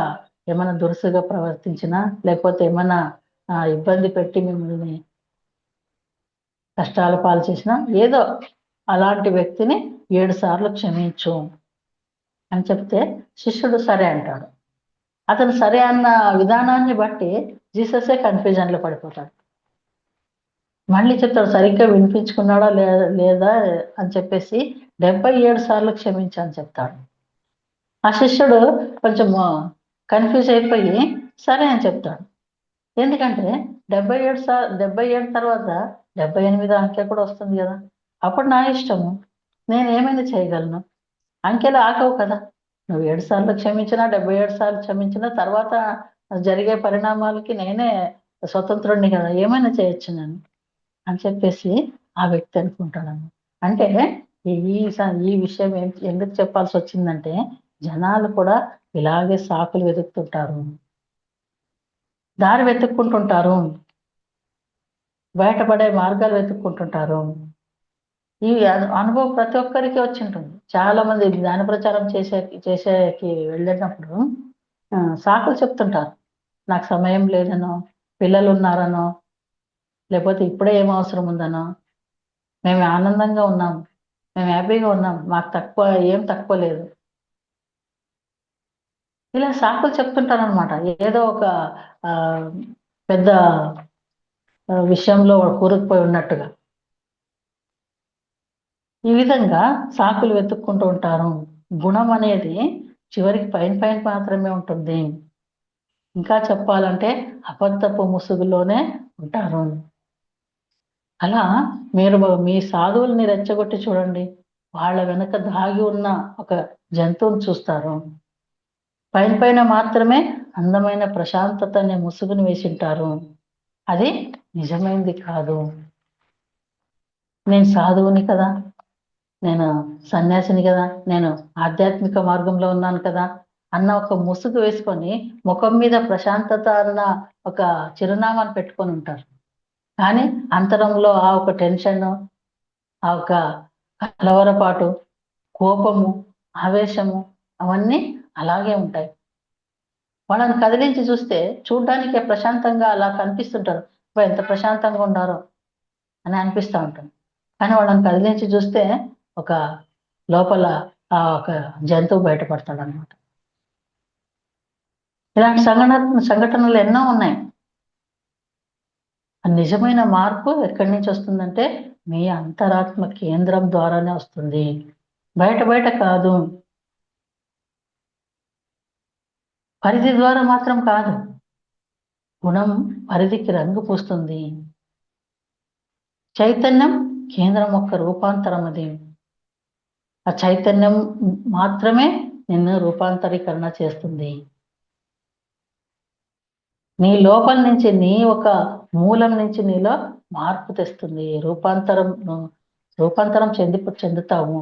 ఏమైనా దురుసుగా ప్రవర్తించినా, లేకపోతే ఏమైనా ఇబ్బంది పెట్టి మిమ్మల్ని కష్టాల పాలు చేసినా, ఏదో అలాంటి వ్యక్తిని 7 సార్లు క్షమించు అని చెప్తే శిష్యుడు సరే అంటాడు. అతను సరే అన్న విధానాన్ని బట్టి జీససే కన్ఫ్యూజన్లో పడిపోతాడు. మళ్ళీ చెప్తాడు, సరిగ్గా వినిపించుకున్నాడా లేదా అని చెప్పేసి 77 సార్లు క్షమించు అని చెప్తాడు. ఆ శిష్యుడు కొంచెం కన్ఫ్యూజ్ అయిపోయి సరే అని చెప్తాడు. ఎందుకంటే 77 తర్వాత 78 అంకె కూడా వస్తుంది కదా. అప్పుడు నా ఇష్టము, నేను ఏమైనా చేయగలను. అంకెలు ఆగవు కదా. నువ్వు 7 సార్లు క్షమించినా, 77 సార్లు క్షమించినా తర్వాత జరిగే పరిణామాలకి నేనే స్వతంత్రుడిని కదా, ఏమైనా చేయొచ్చు నేను అని చెప్పేసి ఆ వ్యక్తి అనుకుంటాడను. అంటే ఈ విషయం ఎందుకు చెప్పాల్సి వచ్చిందంటే, జనాలు కూడా ఇలాగే సాకులు వెతుకుతుంటారు, దారి వెతుక్కుంటుంటారు, బయటపడే మార్గాలు వెతుక్కుంటుంటారు. ఈ అనుభవం ప్రతి ఒక్కరికి వచ్చి ఉంటుంది. చాలా మంది జ్ఞాన ప్రచారం చేసేకి వెళ్ళినప్పుడు సాకులు చెప్తుంటారు. నాకు సమయం లేదనో, పిల్లలు ఉన్నారనో, లేకపోతే ఇప్పుడే ఏం అవసరం ఉందనో, మేము ఆనందంగా ఉన్నాం, మేము హ్యాపీగా ఉన్నాం, మాకు ఏం తక్కువ లేదు, ఇలా సాకులు చెప్తుంటారనమాట. ఏదో ఒక ఆ, పెద్ద విషయంలో కూరుకుపోయి ఉన్నట్టుగా. ఈ విధంగా సాకులు వెతుక్కుంటూ ఉంటారు. గుణం అనేది చివరికి పైన పైన మాత్రమే ఉంటుంది. ఇంకా చెప్పాలంటే అబద్ధపు ముసుగులోనే ఉంటారు. అలా మీరు మీ సాధువుల్ని రెచ్చగొట్టి చూడండి, వాళ్ళ వెనక దాగి ఉన్న ఒక జంతువుని చూస్తారు. పైన పైన మాత్రమే అందమైన ప్రశాంతత అనే ముసుగుని వేసింటారు. అది నిజమైంది కాదు. నేను సాధువుని కదా, నేను సన్యాసిని కదా, నేను ఆధ్యాత్మిక మార్గంలో ఉన్నాను కదా అన్న ఒక ముసుగు వేసుకొని ముఖం మీద ప్రశాంతత అన్న ఒక చిరునామాను పెట్టుకొని ఉంటారు. కానీ అంతరంలో ఆ ఒక టెన్షన్, ఆ ఒక కలవరపాటు, కోపము, ఆవేశము అవన్నీ అలాగే ఉంటాయి. వాళ్ళని కదిలించి చూస్తే చూడ్డానికే ప్రశాంతంగా అలా కనిపిస్తుంటారు. ఎంత ప్రశాంతంగా ఉండారో అని అనిపిస్తూ ఉంటుంది. కానీ వాళ్ళని కదిలించి చూస్తే ఒక లోపల ఒక జంతువు బయటపడతాడు అనమాట. ఇలాంటి సంఘటనలు ఎన్నో ఉన్నాయి. నిజమైన మార్పు ఎక్కడి నుంచి వస్తుందంటే మీ అంతరాత్మ కేంద్రం ద్వారానే వస్తుంది, బయట బయట కాదు. పరిధి ద్వారా మాత్రం కాదు. గుణం పరిధికి రంగు పూస్తుంది. చైతన్యం కేంద్రం యొక్క రూపాంతరం అది. ఆ చైతన్యం మాత్రమే నిన్ను రూపాంతరీకరణ చేస్తుంది. నీ లోపల నుంచి, నీ ఒక మూలం నుంచి నీలో మార్పు తెస్తుంది. రూపాంతరం చెందుతావు.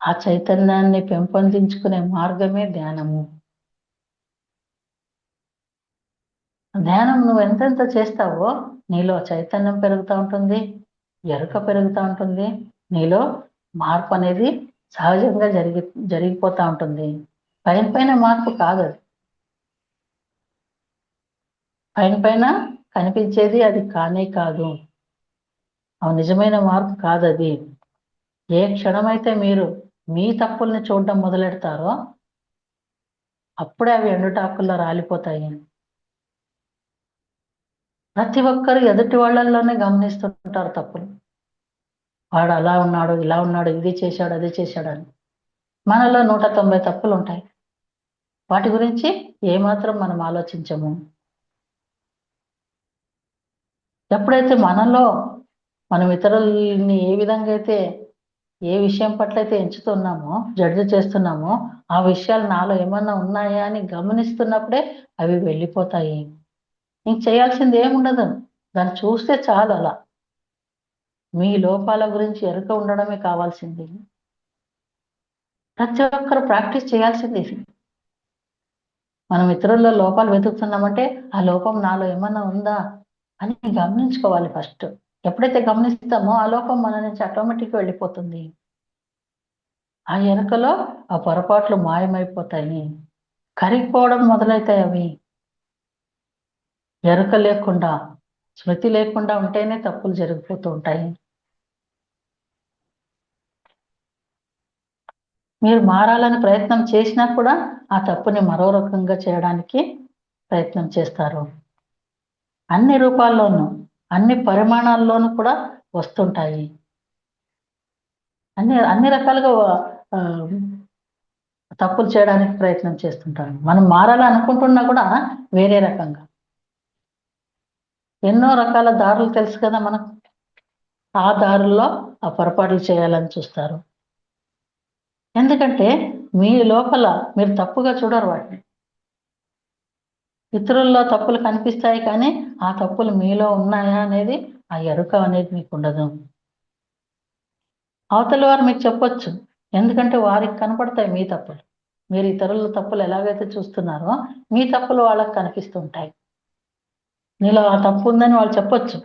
ఆ చైతన్యాన్ని పెంపొందించుకునే మార్గమే ధ్యానము. ధ్యానం నువ్వు ఎంతెంత చేస్తావో నీలో చైతన్యం పెరుగుతూ ఉంటుంది, ఎరుక పెరుగుతూ ఉంటుంది, నీలో మార్పు అనేది సహజంగా జరిగిపోతూ ఉంటుంది. పైన పైన మార్పు కాదు అది. పైన పైన కనిపించేది అది కానే కాదు. అవి నిజమైన మార్పు కాదు అది. ఏ క్షణమైతే మీరు మీ తప్పుల్ని చూడడం మొదలెడతారో అప్పుడే అవి ఎండుటాకుల్లో రాలిపోతాయి. ప్రతి ఒక్కరు ఎదుటి వాళ్ళల్లోనే గమనిస్తుంటారు తప్పులు. వాడు అలా ఉన్నాడు, ఇలా ఉన్నాడు, ఇది చేశాడు, అది చేశాడని. మనలో 190 తప్పులుంటాయి. వాటి గురించి ఏమాత్రం మనం ఆలోచించము. ఎప్పుడైతే మనలో మనం ఇతరులని ఏ విధంగా అయితే ఏ విషయం పట్ల అయితే ఎంచుతున్నామో, జడ్జి చేస్తున్నామో, ఆ విషయాలు నాలో ఏమన్నా ఉన్నాయా అని గమనిస్తున్నప్పుడే అవి వెళ్ళిపోతాయి. ఇంక చేయాల్సింది ఏముండదు. దాన్ని చూస్తే చాలు అలా. మీ లోపాల గురించి ఎరుక ఉండడమే కావాల్సింది. ప్రతి ఒక్కరు ప్రాక్టీస్ చేయాల్సింది ఇది. మనం ఇతరుల్లో లోపాలు వెతుకుతున్నామంటే ఆ లోపం నాలో ఏమన్నా ఉందా అని గమనించుకోవాలి ఫస్ట్. ఎప్పుడైతే గమనిస్తామో ఆ లోపం మన నుంచి ఆటోమేటిక్గా వెళ్ళిపోతుంది. ఆ ఎరుకలో ఆ పొరపాట్లు మాయమైపోతాయి. కరిగిపోవడం మొదలైతాయి అవి. ఎరుక లేకుండా, స్మృతి లేకుండా ఉంటేనే తప్పులు జరిగిపోతూ ఉంటాయి. మీరు మారాలని ప్రయత్నం చేసినా కూడా ఆ తప్పుని మరో రకంగా చేయడానికి ప్రయత్నం చేస్తారు. అన్ని రూపాల్లోనూ, అన్ని పరిమాణాల్లోనూ కూడా వస్తుంటాయి. అన్ని రకాలుగా ఆహ్, తప్పులు చేయడానికి ప్రయత్నం చేస్తుంటారు. మనం మారాలనుకుంటున్నా కూడా వేరే రకంగా. ఎన్నో రకాల దారులు తెలుసు కదా మనకు. ఆ దారుల్లో ఆ పొరపాట్లు చేయాలని చూస్తారు. ఎందుకంటే మీ లోపల మీరు తప్పుగా చూడరు వాటిని. ఇతరుల్లో తప్పులు కనిపిస్తాయి కానీ ఆ తప్పులు మీలో ఉన్నాయా అనేది ఆ ఎరుక అనేది మీకుండదు. అవతల వారు మీకు చెప్పొచ్చు. ఎందుకంటే వారికి కనపడతాయి మీ తప్పులు. మీరు ఇతరుల తప్పులు ఎలాగైతే చూస్తున్నారో మీ తప్పులు వాళ్ళకి కనిపిస్తుంటాయి. నీలో ఆ తప్పు ఉందని వాళ్ళు చెప్పొచ్చు.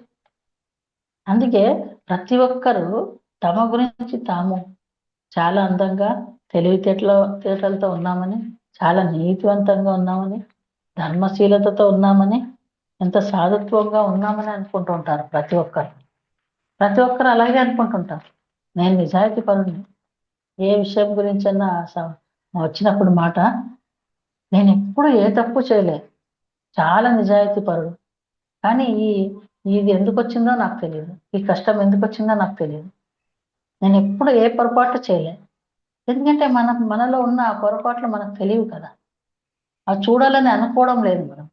అందుకే ప్రతి ఒక్కరూ తమ గురించి తాము చాలా అందంగా తేటలతో ఉన్నామని, చాలా నీతివంతంగా ఉన్నామని, ధర్మశీలతతో ఉన్నామని, ఎంత సాధుత్వంగా ఉన్నామని అనుకుంటూ ఉంటారు ప్రతి ఒక్కరు. ప్రతి ఒక్కరు అలాగే అనుకుంటుంటారు. నేను నిజాయితీ పరుడిని. ఏ విషయం గురించన్నా వచ్చినప్పుడు మాట, నేనెప్పుడు ఏ తప్పు చేయలే. చాలా నిజాయితీ పరుడు. కానీ ఇది ఎందుకొచ్చిందో నాకు తెలీదు. ఈ కష్టం ఎందుకొచ్చిందో నాకు తెలీదు. నేనెప్పుడు ఏ పొరపాటు చేయలే. ఎందుకంటే మనలో ఉన్న ఆ పొరపాట్లు మనకు తెలియవు కదా! అవి చూడాలని అనుకోవడం లేదు మనం.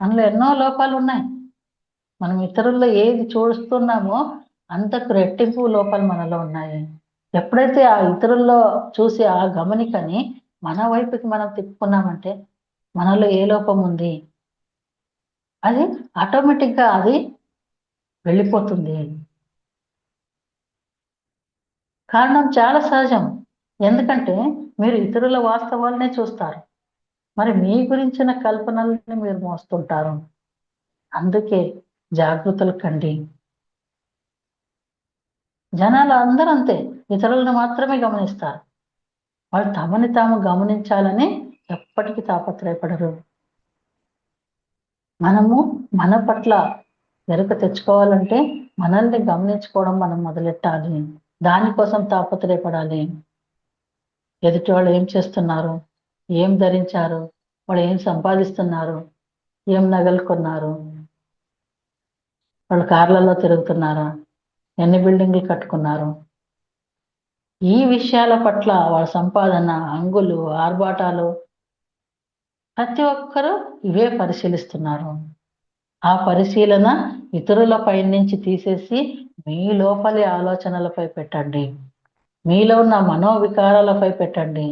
మనలో ఎన్నో లోపాలున్నాయి. మనం ఇతరుల్లో ఏది చూస్తున్నామో అంతకు రెట్టింపు లోపాలు మనలో ఉన్నాయి. ఎప్పుడైతే ఆ ఇతరుల్లో చూసి ఆ గమనికని మన వైపుకి మనం తిప్పుకున్నామంటే మనలో ఏ లోపం ఉంది అది ఆటోమేటిక్‌గా అది వెళ్ళిపోతుంది. కారణం చాలా సహజం. ఎందుకంటే మీరు ఇతరుల వాస్తవాలనే చూస్తారు. మరి మీ గురించిన కల్పనల్ని మీరు మోస్తుంటారు. అందుకే జాగృతులు కండి. జనాలు అందరూ అంతే. ఇతరులను మాత్రమే గమనిస్తారు. వాళ్ళు తమని తాము గమనించాలని ఎప్పటికీ తాపత్రయపడరు. మనము మన పట్ల ఎరుక తెచ్చుకోవాలంటే మనల్ని గమనించుకోవడం మనం మొదలెట్టాలి. దానికోసం తాపత్రయపడాలి. ఎదుటి వాళ్ళు ఏం చేస్తున్నారు? ఏం ధరించారు? వాళ్ళు ఏం సంపాదిస్తున్నారు? ఏం నగలు కొన్నారు? వాళ్ళు కార్లలో తిరుగుతున్నారా? ఎన్ని బిల్డింగ్‌లు కట్టుకున్నారు? ఈ విషయాల పట్ల వాళ్ళ సంపాదన, హంగులు, ఆర్భాటాలు ప్రతి ఒక్కరూ ఇవే పరిశీలిస్తున్నారు. ఆ పరిశీలన ఇతరులపై నుంచి తీసేసి మీ లోపలి ఆలోచనలపై పెట్టండి. మీలో ఉన్న మనోవికారాలపై పెట్టండి.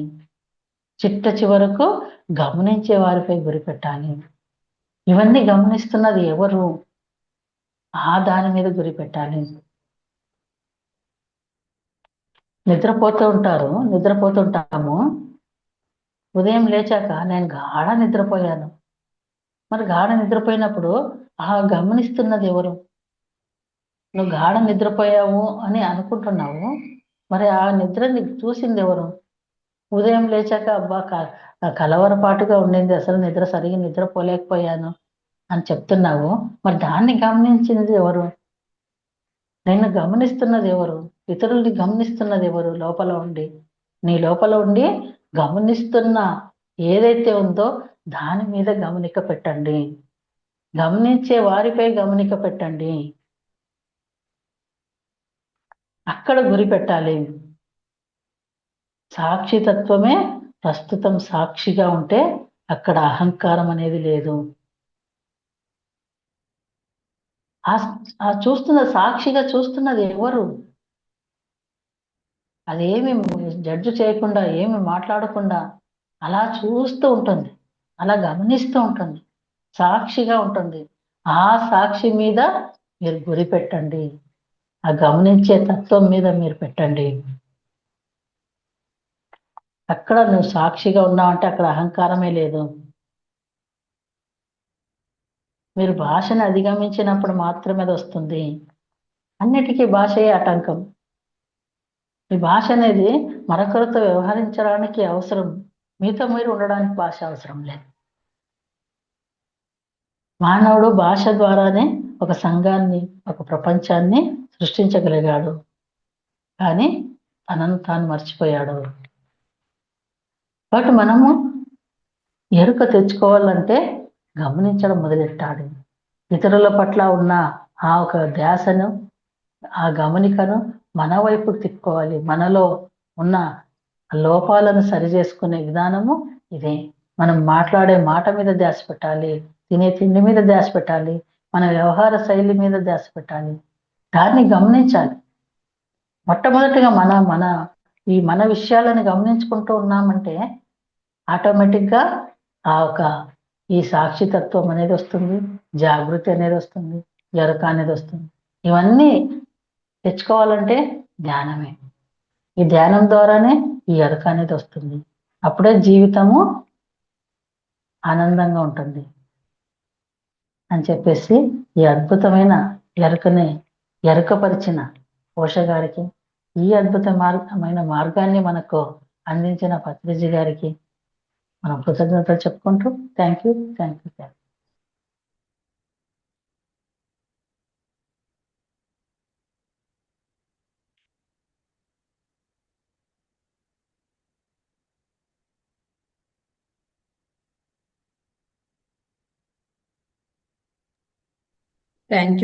చిట్ట చివరకు గమనించే వారిపై గురిపెట్టాలి. ఇవన్నీ గమనిస్తున్నది ఎవరు? ఆ దాని మీద గురిపెట్టాలి. నిద్రపోతుంటాము. ఉదయం లేచాక నేను గాఢ నిద్రపోయాను. మరి గాఢ నిద్రపోయినప్పుడు గమనిస్తున్నది ఎవరు? నువ్వు గాఢ నిద్రపోయావు అని అనుకుంటున్నావు. మరి ఆ నిద్రని చూసిందెవరు? ఉదయం లేచాక అబ్బా! కలవరపాటుగా ఉండింది. అసలు సరిగ్గా నిద్రపోలేకపోయాను అని చెప్తున్నావు. మరి దాన్ని గమనించింది ఎవరు? నిన్ను గమనిస్తున్నది ఎవరు? ఇతరుల్ని గమనిస్తున్నది ఎవరు? లోపల ఉండి, నీ లోపల ఉండి గమనిస్తున్న ఏదైతే ఉందో దాని మీద గమనిక పెట్టండి. గమనించే వారిపై గమనిక పెట్టండి. అక్కడ గురి పెట్టాలి. సాక్షితత్వమే ప్రస్తుతం సాక్షిగా ఉంటే అక్కడ అహంకారం అనేది లేదు. ఆ చూస్తున్న సాక్షిగా చూస్తున్నది ఎవరు? అదేమి జడ్జి చేయకుండా, ఏమి మాట్లాడకుండా అలా చూస్తూ ఉంటుంది, అలా గమనిస్తూ ఉంటుంది, సాక్షిగా ఉంటుంది. ఆ సాక్షి మీద మీరు గురి పెట్టండి. ఆ గమనించే తత్వం మీద మీరు పెట్టండి. అక్కడ నువ్వు సాక్షిగా ఉన్నావంటే అక్కడ అహంకారమే లేదు. మీరు భాషను అధిగమించినప్పుడు మాత్రమే అది వస్తుంది. అన్నిటికీ భాషయే ఆటంకం. ఈ భాష అనేది మరొకరితో వ్యవహరించడానికి అవసరం, మీతో మీరు ఉండడానికి భాష అవసరం లేదు. మానవుడు భాష ద్వారానే ఒక సంఘాన్ని, ఒక ప్రపంచాన్ని సృష్టించగలిగాడు. కానీ తనను తాను మర్చిపోయాడు. కాబట్టి మనము ఎరుక తెచ్చుకోవాలంటే గమనించడం మొదలెట్టాలి. ఇతరుల పట్ల ఉన్న ఆ ఒక ధ్యాసను, ఆ గమనికను మన వైపు తిప్పుకోవాలి. మనలో ఉన్న లోపాలను సరిచేసుకునే విధానము ఇదే. మనం మాట్లాడే మాట మీద ధ్యాస పెట్టాలి, తినే తిండి మీద ధ్యాస పెట్టాలి, మన వ్యవహార శైలి మీద ధ్యాస పెట్టాలి. దాన్ని గమనించాలి. మొట్టమొదటిగా మన విషయాలను గమనించుకుంటూ ఉన్నామంటే ఆటోమేటిక్గా ఆ ఒక ఈ సాక్షితత్వం అనేది వస్తుంది, జాగృతి అనేది వస్తుంది, ఎరుక అనేది వస్తుంది. ఇవన్నీ తెచ్చుకోవాలంటే ధ్యానమే. ఈ ధ్యానం ద్వారానే ఈ ఎరుక అనేది వస్తుంది. అప్పుడే జీవితము ఆనందంగా ఉంటుంది అని చెప్పేసి ఈ అద్భుతమైన ఎరుకని ఎరుకపరిచిన పోషగారికి, ఈ అద్భుతమైన మార్గాన్ని మనకు అందించిన పత్రిజీ గారికి మనం కృతజ్ఞతలు చెప్పుకుంటూ thank you. Thank you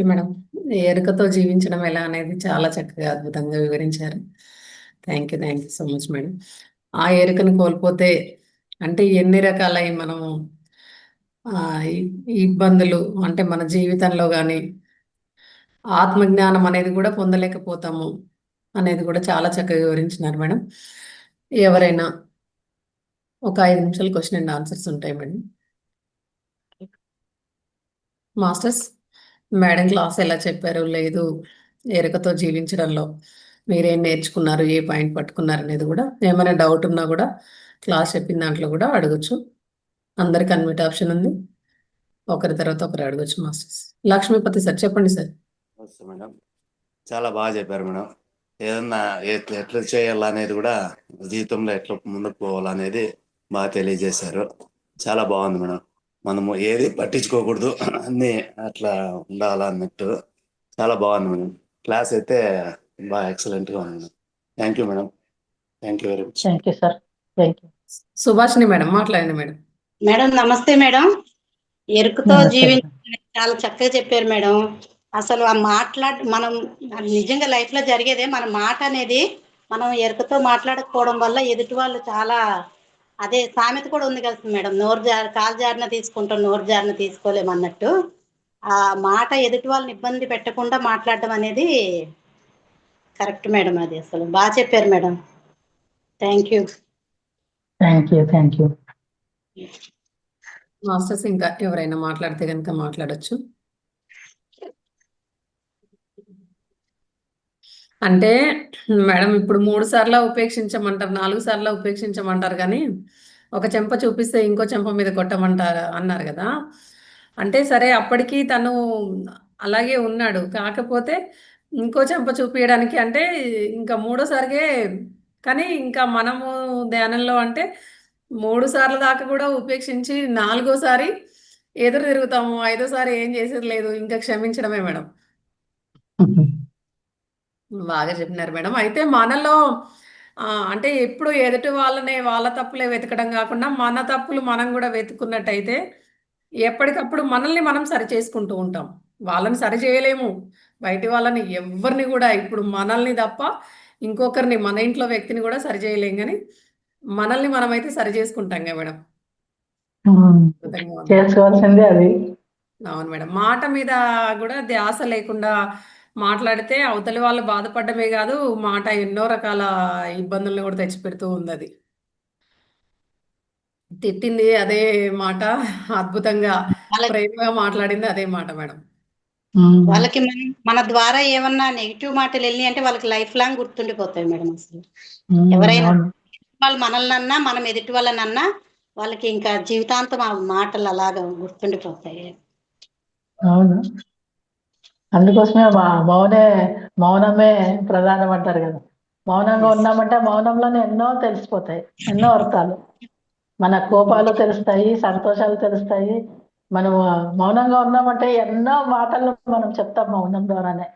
madam. ఎరుకతో జీవించడం ఎలా అనేది చాలా చక్కగా అద్భుతంగా వివరించారు. Thank you so much madam. ఆ ఎరుకను కోల్పోతే అంటే ఎన్ని రకాలై మనము ఇబ్బందులు అంటే మన జీవితంలో కానీ ఆత్మజ్ఞానం అనేది కూడా పొందలేకపోతాము అనేది కూడా చాలా చక్కగా వివరించినారు మేడం. ఎవరైనా ఒక 5 నిమిషాలు క్వశ్చన్ అండ్ ఆన్సర్స్ ఉంటాయి మేడం. మాస్టర్స్, మేడం క్లాస్ ఎలా చెప్పారు, లేదు ఎరుకతో జీవించడంలో మీరేం నేర్చుకున్నారు, ఏ పాయింట్ పట్టుకున్నారు అనేది కూడా, ఏమైనా డౌట్ ఉన్నా కూడా క్లాస్ చెప్పిన దాంట్లో కూడా అడగచ్చు. అందరికి అన్మిట్ ఆప్షన్ ఉంది, ఒకరి తర్వాత ఒకరు అడగచ్చు. మాస్టర్స్ లక్ష్మీపతి సార్ చెప్పండి సార్. మేడం చాలా బాగా చెప్పారు మేడం. ఏదన్నా ఎట్లా చేయాలనేది కూడా జీవితంలో ఎట్లా ముందుకు పోవాలనేది బాగా తెలియజేశారు. చాలా బాగుంది మేడం. మనము ఏది పట్టించుకోకూడదు, అన్నీ అట్లా ఉండాలన్నట్టు చాలా బాగుంది మేడం. క్లాస్ అయితే బాగా ఎక్సలెంట్గా ఉంది madam. Thank you madam. Thank you very much. Thank you sir. Thank you. Subhashini madam మాట్లాడండి మేడం. మేడం నమస్తే మేడం. ఎరుకతో నమస్తే జీవించడం చాలా చక్కగా చెప్పారు మేడం. అసలు ఆ మనం నిజంగా లైఫ్ లో జరిగేదే, మన మాట అనేది మనం ఎరుకతో మాట్లాడకపోవడం వల్ల ఎదుటి వాళ్ళు చాలా, అదే సామెత కూడా ఉంది కదా మేడం, కాలు జారిన తీసుకుంటాం, నోరు జారిన తీసుకోలేము అన్నట్టు. ఆ మాట ఎదుటి వాళ్ళని ఇబ్బంది పెట్టకుండా మాట్లాడడం అనేది కరెక్ట్ మేడం. అది అసలు బాగా చెప్పారు madam. Thank you. Thank you. Masters ఇంకా ఎవరైనా మాట్లాడితే కనుక మాట్లాడచ్చు. అంటే మేడం ఇప్పుడు 3 సార్లు ఉపేక్షించమంటారు, 4 సార్లు ఉపేక్షించమంటారు, కానీ ఒక చెంప చూపిస్తే ఇంకో చెంప మీద కొట్టమంటారు అన్నారు కదా. అంటే సరే అప్పటికి తను అలాగే ఉన్నాడు, కాకపోతే ఇంకో చెంప చూపించడానికి అంటే ఇంకా మూడోసారిగే. కానీ ఇంకా మనము ధ్యానంలో అంటే 3 సార్లు దాకా కూడా ఉపేక్షించి 4గోసారి ఎదురు తిరుగుతాము. ఐదోసారి ఏం చేసేది లేదు. ఇంకా క్షమించడమే మేడం. బాగా చెప్పినారు మేడం. అయితే మనలో అంటే ఎప్పుడు ఎదుటి వాళ్ళనే వాళ్ళ తప్పులే వెతకడం కాకుండా మన తప్పులు మనం కూడా వెతుకున్నట్టయితే ఎప్పటికప్పుడు మనల్ని మనం సరి చేసుకుంటూ ఉంటాం. వాళ్ళని సరి చేయలేము. బయటి వాళ్ళని ఎవ్వరిని కూడా ఇప్పుడు మనల్ని తప్ప ఇంకొకరిని మన ఇంట్లో వ్యక్తిని కూడా సరి చేయలేం గానీ మనల్ని మనమైతే సరి చేసుకుంటాంగా మేడం. అద్భుతంగా ఉంది. చేసుకోవాల్సిందే అది. అవును మేడం. మాట మీద గూడా ధ్యాస లేకుండా మాట్లాడితే అవతలి వాళ్ళు బాధపడడమే గాదు, మాట ఎన్నో రకాల ఇబ్బందుల్ని గూడా తెచ్చిపెడుతూ ఉందది. తిట్టింది అదే మాట, అద్భుతంగా వాళ్ళకి ప్రేమగా మాట్లాడింది అదే మాట మేడం. వాళ్ళకి మన ద్వారా ఏమన్నా నెగిటివ్ మాటలు వెళ్ళి అంటే వాళ్ళకి లైఫ్ లాంగ్ గుర్తుండిపోతాయి మేడం. అసలు ఎవరైనా అవును. వాళ్ళు మనల్ని అన్నా మనం ఎదుటి వాళ్ళని అన్నా వాళ్ళకి ఇంకా జీవితాంతం ఆ మాటలు అలాగా గుర్తుండిపోతాయి. అవును. అందుకోసమే మౌనమే ప్రధానం అంటారు కదా. మౌనంగా ఉన్నామంటే మౌనంలోనే ఎన్నో తెలిసిపోతాయి, ఎన్నో అర్థాలు. మన కోపాలు తెలుస్తాయి, సంతోషాలు తెలుస్తాయి. మనము మౌనంగా ఉన్నామంటే ఎన్నో మాటలు మనం చెప్తాం మౌనం ద్వారానే.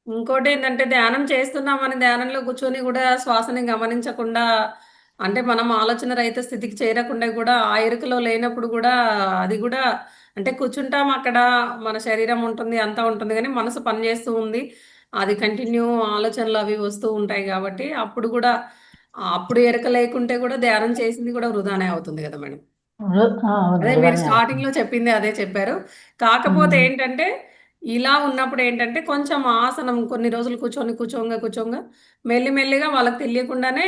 ఇంకోటేంటంటే ధ్యానం చేస్తున్నామని ధ్యానంలో కూర్చొని గూడా శ్వాసని గమనించకుండా అంటే మనం ఆలోచన రహిత స్థితికి చేరకుండా గూడా ఆ ఎరుకలో లేనప్పుడు గూడా అది గూడా అంటే కూర్చుంటాం అక్కడ మన శరీరం ఉంటుంది, అంతా ఉంటుంది గానీ మనసు పనిచేస్తూ ఉంది. అది కంటిన్యూ ఆలోచనలు అవి వస్తూ ఉంటాయి గాబట్టి అప్పుడు గూడా అప్పుడు ఎరుక లేకుంటే గూడా ధ్యానం చేసింది గూడా వృధానే అవుతుంది గదా మేడం. అవును, అదే మీరు వృధానే అవుతుంది. స్టార్టింగ్‌లో చెప్పింది అదే చెప్పారు. కాకపోతే ఏంటంటే, ఇలా ఉన్నప్పుడు ఏంటంటే, కొంచెం ఆసనం కొన్ని రోజులు కూర్చోంగా మెల్లి మెల్లిగా వాళ్ళకి తెలియకుండానే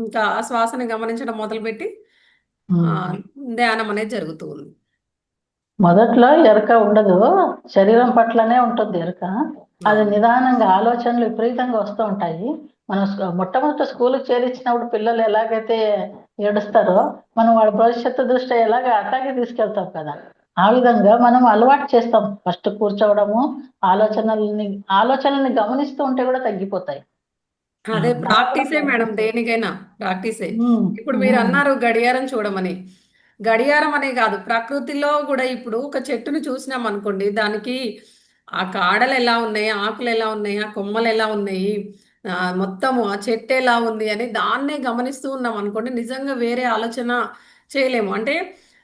ఇంకా ఆ శ్వాసని గమనించడం మొదలుపెట్టి ఆహ్, ధ్యానం అనేది జరుగుతూ ఉంది. మొదట్లో ఎరుక ఉండదు. శరీరం పట్లనే ఉంటుంది ఎరుక. అది అవును. నిదానంగా ఆలోచనలు విపరీతంగా వస్తూ ఉంటాయి. మనం మొట్టమొదట స్కూలుకి చేర్చినప్పుడు పిల్లలు ఎలాగైతే ఏడుస్తారో, మనం వాళ్ళ భవిష్యత్తు దృష్ట్యా అట్లాగే తీసుకెళ్తాం కదా! ఆ విధంగా మనం అలవాటు చేస్తాం. ఫస్ట్ కూర్చోవడము, ఆలోచనల్ని గమనిస్తూ ఉంటే కూడా తగ్గిపోతాయి. అదే ప్రాక్టీసే మేడం దేనికైనా ప్రాక్టీసే. హ్మ్. ఇప్పుడు హ్మ్. మీరన్నారు గడియారం చూడమని. గడియారం అనే గాదు ప్రకృతిలో గూడా ఇప్పుడు ఒక చెట్టుని చూసినామనుకోండి దానికి ఆ కాడలెలా ఉన్నాయి, ఆకులెలా ఉన్నాయి, ఆ కొమ్మలెలా ఉన్నాయి, మొత్తము ఆ చెట్టెలా ఉంది అని దాన్నే గమనిస్తూ ఉన్నామనుకోండి నిజంగా వేరే ఆలోచన చేయలేము. అంటే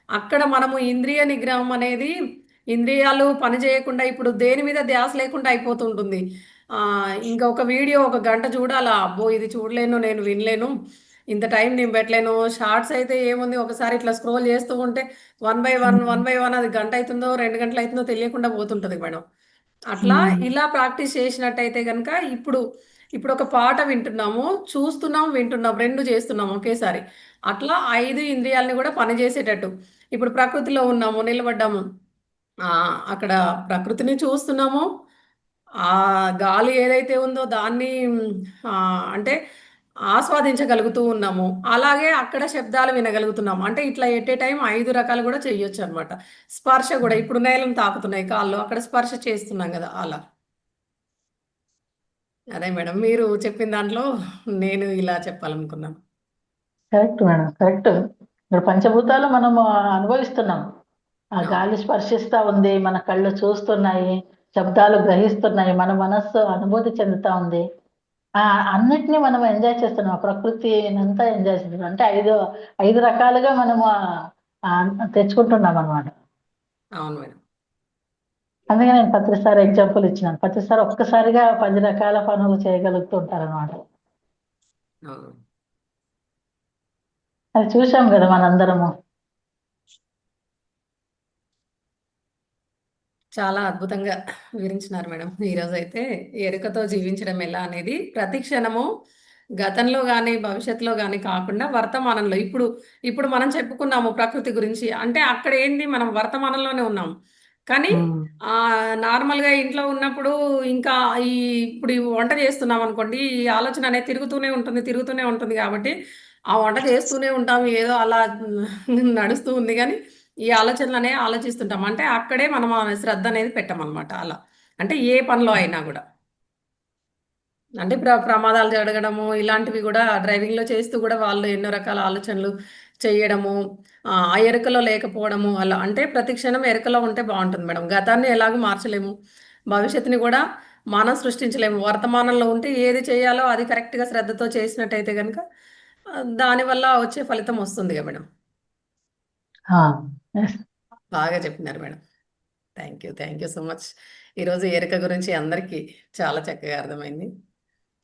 అక్కడ మనము ఇంద్రియ నిగ్రహం అనేది ఇంద్రియాలు పని జేయకుండా ఇప్పుడు దేని మీద ధ్యాస లేకుండా అయిపోతుంటుంది. ఇంకొక వీడియో ఒక గంట చూడాలా? అబ్బో! ఇది చూడలేను, నేను వినలేను. ఇంత టైం నేను పెట్టలేను. షార్ట్స్ అయితే ఏముంది ఒకసారి ఇట్లా స్క్రోల్ చేస్తూ ఉంటే వన్ బై వన్ అది గంట అయితుందో, 2 గంటలు అయితుందో తెలియకుండా పోతుంటది మేడం. అట్లా హ్మ్. ఇలా ప్రాక్టీస్ చేసినట్టయితే గనక ఇప్పుడు ఒక పాట వింటున్నాము, చూస్తున్నాం, వింటున్నాం 2 చేస్తున్నాం ఒకేసారి. అట్లా 5 ఇంద్రియాలని కూడా పనిచేసేటట్టు. ఇప్పుడు ప్రకృతిలో ఉన్నాము, నిలబడ్డాము. అక్కడ ప్రకృతిని చూస్తున్నాము. ఆ గాలి ఏదైతే ఉందో దాన్ని అంటే ఆస్వాదించగలుగుతూ ఉన్నాము. అలాగే అక్కడ శబ్దాలు వినగలుగుతున్నాము. అంటే ఇట్లా ఎట్ ఏ టైమ్ 5 రకాలు గూడా చెయ్యొచ్చనమాట. స్పర్శ గూడా ఇప్పుడు నేలను తాకుతున్నాయి కాళ్ళు. అక్కడ స్పర్శ చేస్తున్నాం గదా! అలా. అదే మేడం. మీరు చెప్పిన దాంట్లో నేను ఇలా చెప్పాలనుకున్నాను. Correct madam. కరెక్ట్. ఇప్పుడు పంచభూతాలు మనము అనుభవిస్తున్నాం. ఆ అవును. గాలి స్పర్శిస్తా ఉంది. మన కళ్ళు చూస్తున్నాయి. శబ్దాలు గ్రహిస్తున్నాయి. మన మనస్సు అనుభూతి చెందుతా ఉంది. అన్నిటిని మనం ఎంజాయ్ చేస్తున్నాం. ప్రకృతినంతా ఎంజాయ్ చేస్తున్నాం. అంటే 5 రకాలుగా మనము తెచ్చుకుంటున్నామనమాట. అవును మేడం. అందుకే నేను ప్రతిసారి ఎగ్జాంపుల్ ఇచ్చినాను. ప్రతిసారి ఒక్కసారిగా 10 రకాల పనులు చేయగలుగుతూ ఉంటారనమాట. అవును. అది చూసాం గదా మనందరము. చాలా అద్భుతంగా వివరించినారు మేడం. ఈరోజైతే ఎరుకతో జీవించడం ఎలా అనేది ప్రతి క్షణము గతంలో గాని, భవిష్యత్తులో గాని కాకుండా వర్తమానంలో ఇప్పుడు మనం చెప్పుకున్నాము ప్రకృతి గురించి. అంటే అక్కడ ఏంది మనం వర్తమానంలోనే ఉన్నాం. కానీ హ్మ్. నార్మల్‌గా ఇంట్లో ఉన్నప్పుడు ఇంకా ఈ ఇప్పుడు ఈ వంట చేస్తున్నామనుకోండి, ఈ ఆలోచన అనేది తిరుగుతూనే ఉంటుంది కాబట్టి, ఆ వంట చేస్తూనే ఉంటాం. ఏదో అలా నడుస్తూ ఉంది గానీ ఈ ఆలోచనలనే ఆలోచిస్తుంటాం. అంటే అక్కడే మనం ఆ శ్రద్ధ అనేది పెట్టమనమాట అలా. అంటే ఏ పనిలో అయినా గూడా. అంటే ప్రమాదాలు జరగడము ఇలాంటివి గూడా డ్రైవింగ్‌లో చేస్తూ గూడా వాళ్ళు ఎన్నో రకాల ఆలోచనలు చెయ్యడము, ఆ ఎరుకలో లేకపోవడము అలా. అంటే ప్రతి క్షణం ఎరుకలో ఉంటే బావుంటుంది మేడం. గతాన్ని ఎలాగో మార్చలేము. భవిష్యత్తుని గూడా మనం సృష్టించలేము. వర్తమానంలో ఉంటే ఏది చేయాలో అది కరెక్ట్‌గా శ్రద్ధతో చేసినట్టయితే గనక దానివల్ల వచ్చే ఫలితం వస్తుందిగా మేడం. ఎస్. బాగా చెప్పినారు madam. Thank you so much. ఈరోజు ఎరుక గురించి అందరికీ చాలా చక్కగా అర్థమైంది.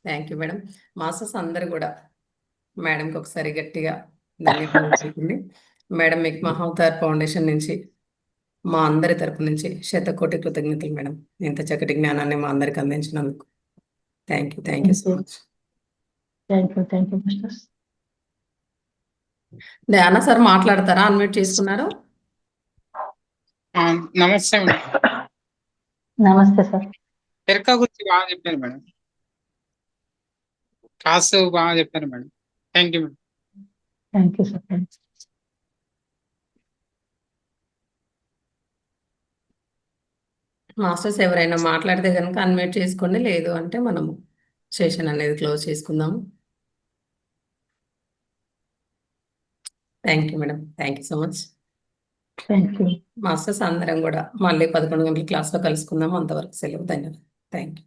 Thank you madam. మాస్టర్స్ అందరూ గూడా మేడంకి ఒకసారి గట్టిగా ధన్యవాదాలు చెప్పండి. మేడం మీకు మహావతార్ ఫౌండేషన్ నుంచి మా అందరి తరపు నుంచి శతకోటి కృతజ్ఞతలు మేడం. ఇంత చక్కటి జ్ఞానాన్ని మా అందరికి అందించినందుకు. Thank you so much. Thank you masters. Dayana sir మాట్లాడతారా? అన్మ్యూట్ చేసుకున్నారు. నమస్తే మేడం. నమస్తే సార్. ఎరక గురించి బాగా చెప్పారు మేడం. క్లాసు బాగా చెప్పారు madam. Thank you madam. Thank you sir. Masters ఎవరైనా మాట్లాడితే కనుక అన్మ్యూట్ చేసుకోండి. లేదు అంటే మనము సెషన్ అనేది క్లోజ్ చేసుకుందాము. Thank you madam. Thank you so much. Thank you. Masters అందరం కూడా మళ్ళీ 11 గంటల క్లాస్లో కలుసుకుందాము. అంతవరకు సెలవు. ధన్యవాదాలు. Thank you.